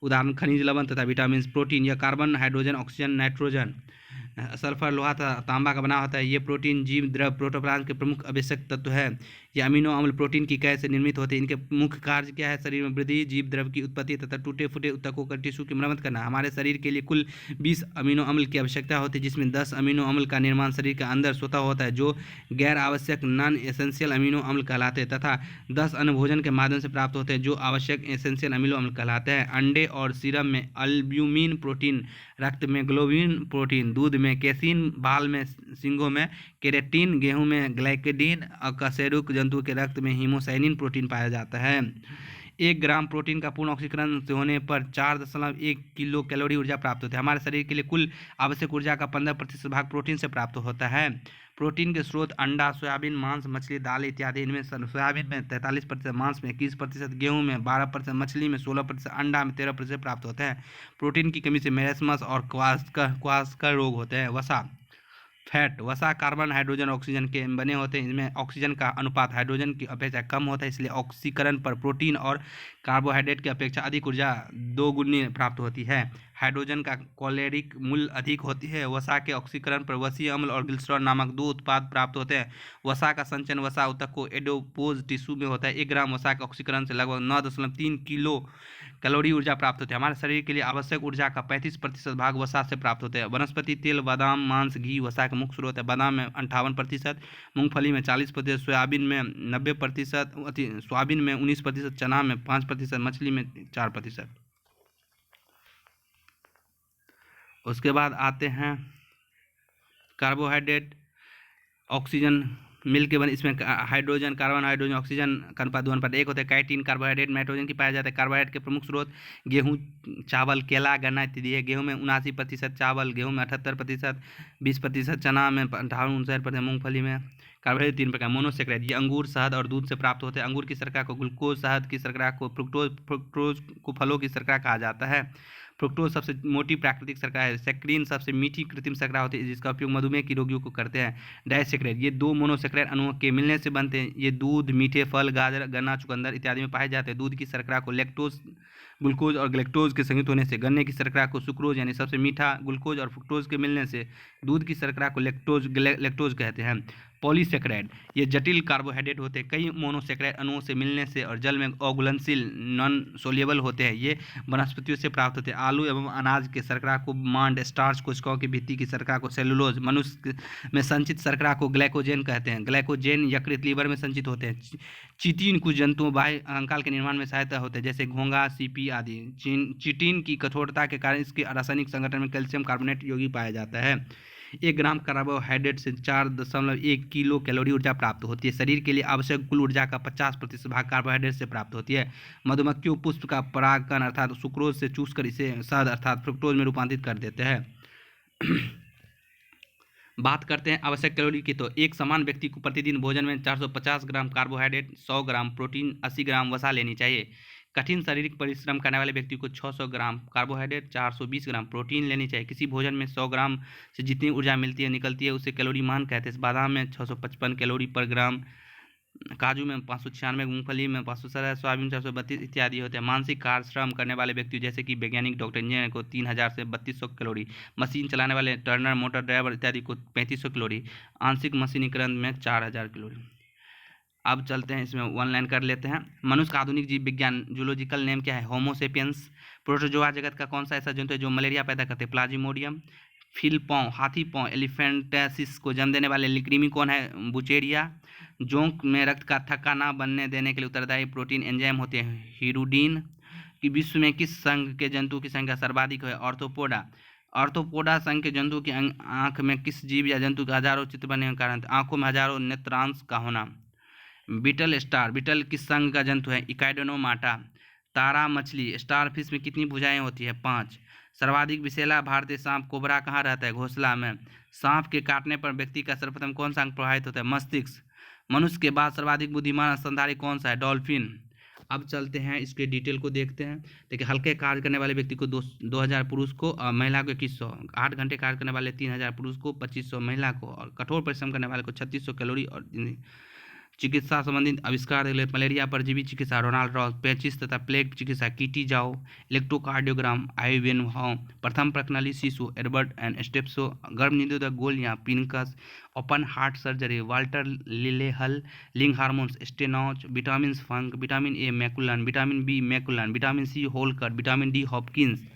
उदाहरण खनिज लवण तथा विटामिन। प्रोटीन यह carbon, hydrogen, oxygen, nitrogen, sulphur, लोहा तथा तांबा का बना होता है। ये प्रोटीन जीव द्रव प्रोटोप्लाज्म के प्रमुख आवश्यक तत्व है। ये अमीनो अम्ल प्रोटीन की कैद से निर्मित होते हैं। इनके मुख्य कार्य क्या है? शरीर में वृद्धि, जीव द्रव की उत्पत्ति तथा टूटे फूटे ऊतकों का टिश्यू की मरम्मत करना। हमारे शरीर के लिए कुल 20 अमीनो अम्ल की आवश्यकता होती है जिसमें 10 अमीनो अम्ल का निर्माण शरीर के अंदर स्वतः होता है जो गैर आवश्यक नॉन एसेंशियल अमीनो अम्ल कहलाते हैं तथा 10 अन्य भोजन के माध्यम से प्राप्त होते हैं जो आवश्यक एसेंशियल अमीनो अम्ल कहलाते हैं। अंडे और सीरम में अल्ब्यूमिन प्रोटीन, रक्त में ग्लोबिन प्रोटीन, दूध में कैसीन, बाल में सींगों में केराटिन, गेहूं में ग्लाइकेडिन, अकशेरुक जंतु के रक्त में हीमोसाइनिन प्रोटीन पाया जाता है। 1 ग्राम प्रोटीन का पूर्ण ऑक्सीकरण से होने पर 4.1 किलो कैलोरी ऊर्जा प्राप्त होती है। हमारे शरीर के लिए कुल आवश्यक ऊर्जा का 15% भाग प्रोटीन से प्राप्त होता है। प्रोटीन के स्रोत अंडा, सोयाबीन, मांस, मछली, दालें इत्यादि। इनमें सोयाबीन में 43%, मांस में 21%, गेहूं में 12%, मछली में 16%, अंडा में 13% प्राप्त होते हैं। प्रोटीन की कमी से मेरेस्मस और क्वास्कर रोग होते हैं। वसा फैट, वसा कार्बन, हाइड्रोजन, ऑक्सीजन के बने होते हैं। इनमें ऑक्सीजन का अनुपात हाइड्रोजन की अपेक्षा कम होता है इसलिए ऑक्सीकरण पर प्रोटीन और कार्बोहाइड्रेट की अपेक्षा अधिक ऊर्जा 2 गुनी प्राप्त होती है। हाइड्रोजन का कैलोरिक मूल्य अधिक होती है। वसा के ऑक्सीकरण पर वसीय अम्ल और ग्लिसरॉल नामक 2 उत्पाद प्राप्त होते हैं। वसा का संचयन वसा ऊतक को एडिपोज टिश्यू में होता है। 1 ग्राम वसा के ऑक्सीकरण से लगभग 9.3 किलो कैलोरी ऊर्जा प्राप्त होती है। हमारे शरीर के लिए आवश्यक ऊर्जा का 35% भाग वसा से प्राप्त होते हैं। वनस्पति तेल, बादाम, मांस, घी वसा का मुख्य स्रोत है। बादाम में 58%, मूंगफली में 40%, सोयाबीन में 90%, सोयाबीन में 19%, चना में 5%, मछली में 4%। उसके बाद आते हैं कार्बोहाइड्रेट, ऑक्सीजन मिल के बने, इसमें हाइड्रोजन, कार्बन, हाइड्रोजन, ऑक्सीजन का अनुपात 2:1 होता है। काइटिन, कार्बोहाइड्रेट, नाइट्रोजन की पाया जाता है। कार्बोहाइड्रेट के प्रमुख स्रोत गेहूँ, चावल, केला, गन्ना इत्यादि है। गेहूँ में 79%, चावल गेहूँ में 78%, 20% चना में 58-59%, मूंगफली में। कार्बोहाइड्रेट 3 प्रकार। मोनोसेक्राइड, ये अंगूर, शहद और दूध से प्राप्त होते हैं। अंगूर की शर्करा को ग्लूकोज, शहद की शर्करा को फ्रुक्टोज, फ्रुक्टोज को फलों की शर्करा कहा जाता है। फ्रुक्टोज सबसे मोटी प्राकृतिक शर्करा है। सेक्रीन सबसे मीठी कृत्रिम शर्करा होती है, जिसका उपयोग मधुमेह की रोगियों को करते हैं। डायसेक्राइड, ये 2 मोनोसेक्राइड अणुओं के मिलने से बनते हैं। ये दूध, मीठे फल, गाजर, गन्ना, चुकंदर इत्यादि में पाए जाते हैं। दूध की शर्करा को लैक्टोज, ग्लूकोज और ग्लेक्टोज के संयुक्त होने से। गन्ने की शर्करा को सुक्रोज यानी सबसे मीठा ग्लूकोज और फ्रुक्टोज के मिलने से। दूध की शर्करा को लैक्टोज कहते हैं। पॉलीसेक्राइड, ये जटिल कार्बोहाइड्रेट होते हैं, कई मोनोसेक्राइड अणुओं से मिलने से और जल में अघुलनशील नॉन सोल्युबल होते हैं। ये वनस्पतियों से प्राप्त होते हैं। आलू एवं अनाज के शर्करा को मांड, स्टार्च कोशिकाओं की भित्ति की शर्करा को सेलुलोज, मनुष्य में संचित शर्करा को ग्लाइकोजेन कहते हैं। ग्लाइकोजेन यकृत, लीवर में संचित होते हैं। चिटिन कुछ जंतुओं बाह्य कंकाल के निर्माण में सहायता होते हैं, जैसे घोंघा, सीपी आदि। चिटिन की कठोरता के कारण इसके रासायनिक संगठन में कैल्शियम कार्बोनेट यौगिक पाया जाता है। 1 ग्राम कार्बोहाइड्रेट से 4.1 किलो कैलोरी ऊर्जा प्राप्त होती है। शरीर के लिए आवश्यक कुल ऊर्जा का 50% भाग कार्बोहाइड्रेट से प्राप्त होती है। मधुमक्खियों पुष्प का परागकण अर्थात सुक्रोज से चूसकर इसे शहद अर्थात फ्रुक्टोज में रूपांतरित कर देते हैं। बात करते हैं आवश्यक कैलोरी की, तो एक समान व्यक्ति को प्रतिदिन भोजन में 450 ग्राम कार्बोहाइड्रेट, 100 ग्राम प्रोटीन, 80 ग्राम वसा लेनी चाहिए। कठिन शारीरिक परिश्रम करने वाले व्यक्ति को 600 ग्राम कार्बोहाइड्रेट, 420 ग्राम प्रोटीन लेनी चाहिए। किसी भोजन में 100 ग्राम से जितनी ऊर्जा मिलती है निकलती है उसे कैलोरी मान कहते हैं। बादाम में 655 कैलोरी पर ग्राम, काजू में 596, मूंगफली में 517, सोयाबीन 432 इत्यादि होते हैं। मानसिक कार्य श्रम करने वाले व्यक्ति जैसे कि वैज्ञानिक, डॉक्टर, इंजीनियर को 3000 से 3200 कैलोरी, मशीन चलाने वाले टर्नर, मोटर ड्राइवर इत्यादि को 3500 कैलोरी, आंशिक मशीनीकरण में 4000 कैलोरी। अब चलते हैं, इसमें वन लाइन कर लेते हैं। मनुष्य का आधुनिक जीव विज्ञान जूलॉजिकल नेम क्या है? होमो सेपियंस। प्रोटोजोआ जगत का कौन सा ऐसा जंतु है जो मलेरिया पैदा करते हैं? प्लाज्मोडियम। फील पाँव, हाथी पाँव, एलिफेंटासिस को जन्म देने वाले कृमि कौन है? बुचेरिया। जोंक में रक्त का थक्का ना बनने देने के लिए उत्तरदायी प्रोटीन एंजाइम होते हैं हिरुडीन। कि विश्व में किस संघ के जंतु की संख्या सर्वाधिक है? ऑर्थोपोडा। ऑर्थोपोडा संघ के जंतु की आंख में किस जीव या जंतु के हजारों चित्र बनने के कारण आंखों में हजारों नेत्रांश का होना। बीटल स्टार, बीटल किस संघ का जंतु है? इकाइडोनोमाटा। तारा मछली, स्टार फिश में कितनी भुजाएं होती है? 5। सर्वाधिक विषैला भारतीय सांप कोबरा कहाँ रहता है? घोंसला में। सांप के काटने पर व्यक्ति का सर्वप्रथम कौन सा अंग प्रभावित होता है? मस्तिष्क। मनुष्य के बाद सर्वाधिक बुद्धिमान स्तनधारी कौन सा है? डॉल्फिन। अब चलते हैं, इसके डिटेल को देखते हैं। देखिए, हल्के कार्य करने वाले व्यक्ति को 2000 पुरुष को और महिला को 2100। 8 घंटे कार्य करने वाले 3000 पुरुष को, 2500 महिला को, और कठोर परिश्रम करने वाले को 3600 कैलोरी। और चिकित्सा संबंधित आविष्कार देख ले, मलेरिया परजीवी चिकित्सा रोनाल्ड रॉस, पेचिस तथा प्लेग चिकित्सा कीटी जाओ, इलेक्ट्रोकार्डियोग्राम आइवेनहॉ, प्रथम प्रणाली शिशु एडवर्ड एंड स्टेप्सो, गर्भ निरोधक गोलियां Pincus, open heart surgery Walter Lillehei, लिंग hormones Steinach, vitamin Funk, vitamin A McCollum, vitamin B McCollum, vitamin C होलकर, vitamin D Hopkins.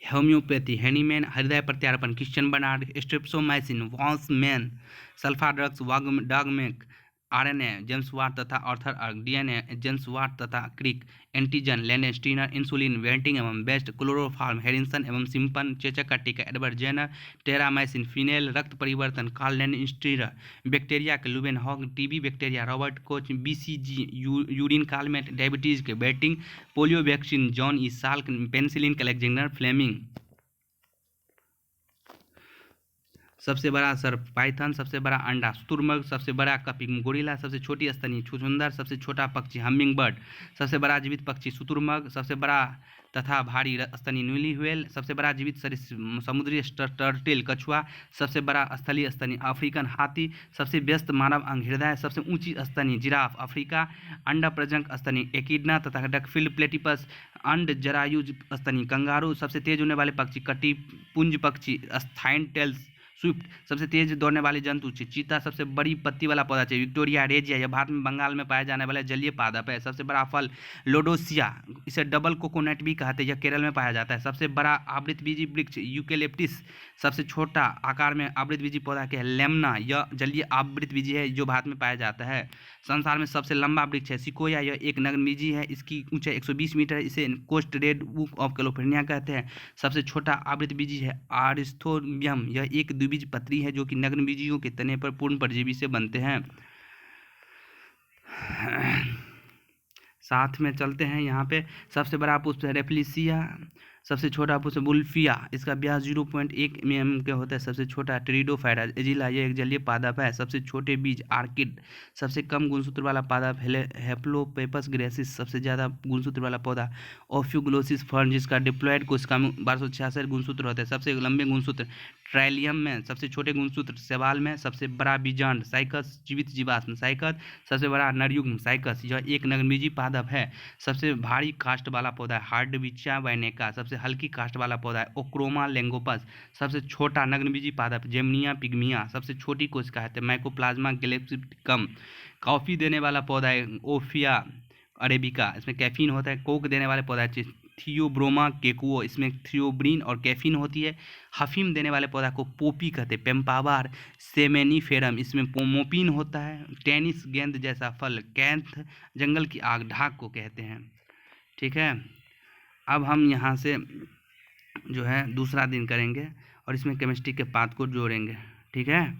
Homeopathy Hahnemann, हृदय प्रत्यारोपण Christian Barnard, streptomycin Waksman, sulfa drugs Domagk, RNA James Watt तथा Arthur अर्क, DNA James Watt तथा Crick, antigen Landsteiner, insulin Banting एवं Best, chloroform Harrison एवं सिंपन, चेचक का टीका एडवर्ड जेनर, टेरामाइसिन फिनेल, रक्त परिवर्तन कार्ल लेन स्टीनर, बैक्टीरिया के Leeuwenhoek, TB bacteria Robert Koch, BCG Guerin Calmette, diabetes के Banting, polio vaccine John E Salk, penicillin के अलेक्जेंडर फ्लेमिंग। सबसे बड़ा सर्प पाइथन, सबसे बड़ा अंडा शुतुरमुर्ग, सबसे बड़ा कपिंग गोरिल्ला, सबसे छोटी स्तनी छुछुंदर, सबसे छोटा पक्षी हमिंग बर्ड, सबसे बड़ा जीवित पक्षी शुतुरमुर्ग, सबसे बड़ा तथा भारी स्तनी नीली व्हेल, सबसे बड़ा जीवित समुद्री टर्टल कछुआ, सबसे बड़ा स्थलीय स्तनी अफ्रीकन हाथी, सबसे व्यस्त मानव अंग हृदय, सबसे ऊंची स्तनी जिराफ अफ्रीका, अंड प्रजनक स्तनी एकिडना तथा डकफिल्ड प्लेटिपस, अंड जरायुज स्तनी कंगारू, सबसे तेज उड़ने वाले पक्षी कटिपुंज पक्षी स्थाइन टेल्स स्विफ्ट, सबसे तेज दौड़ने वाले जंतु चीता, सबसे बड़ी पत्ती वाला पौधा विक्टोरिया रेजिया, यह भारत में बंगाल में पाया जाने वाला जलीय पादप है। सबसे बड़ा फल लोडोसिया, इसे डबल कोकोनट भी कहते हैं, यह केरल में पाया जाता है। सबसे बड़ा आवृतबीजी वृक्ष यूकेलिप्टिस, सबसे छोटा आकार में आवृतबीजी पौधा क्या है? लेमना, यह जलीय आवृतबीजी है जो भारत में पाया जाता है। संसार में सबसे लंबा वृक्ष है सिकोया, यह एक नगनबीजी है, इसकी ऊंचाई 120 मीटर है, इसे coast redwood of California कहते हैं। सबसे छोटा आवृतबीजी है आरिस्थोबियम, यह एक द्विबीजपत्री है जो कि नग्नबीजियों के तने पर पूर्ण परजीवी से बनते हैं। साथ में चलते हैं यहाँ पे। सबसे बड़ा पुष्प है रेफलिसिया, सबसे छोटा पुष्प बुल्फिया, इसका व्यास 0.1 mm के होता है। सबसे छोटा टेरिडोफाइटा एजिला, ये एक जलीय पादप है। सबसे छोटे बीज आर्किड, सबसे कम गुणसूत्र वाला पादप हेप्लोपेपस ग्रेसिस, सबसे ज़्यादा गुणसूत्र वाला पौधा ओफ्यूग्लोसिस फर्न, जिसका डिप्लॉयड कोशिका में 1266 गुणसूत्र होते हैं। सबसे लंबे गुणसूत्र ट्राइलियम में, सबसे छोटे गुणसूत्र शैवाल में, सबसे बड़ा बीजांड साइकस जीवित जीवाश्म साइकस, सबसे बड़ा नरयुग्म साइकस, यह एक नग्नबीजी पादप है। सबसे भारी काष्ठ वाला पौधा है हार्डविचिया वैनेका, सबसे हल्की काष्ठ वाला पौधा है ओक्रोमा लेंगोपस, सबसे छोटा नग्नबीजी पादप जेमनिया पिग्मिया, सबसे छोटी कोशिका है माइकोप्लाज्मा गैलेक्सिटिकम। कॉफी देने वाला पौधा है ओफिया अरेबिका, इसमें कैफीन होता है। कोक देने वाले पौधा है थियोब्रोमा केकुओ, इसमें थियोब्रिन और कैफीन होती है। हफीम देने वाले पौधा को पोपी कहते हैं। पेम्पावार सेमेनिफेरम, इसमें पोमोपिन होता है। टेनिस गेंद जैसा फल कैंथ, जंगल की आग ढाक को कहते हैं। ठीक है, अब हम यहाँ से जो है दूसरा दिन करेंगे और इसमें केमिस्ट्री के पाठ को जोड़ेंगे। ठीक है।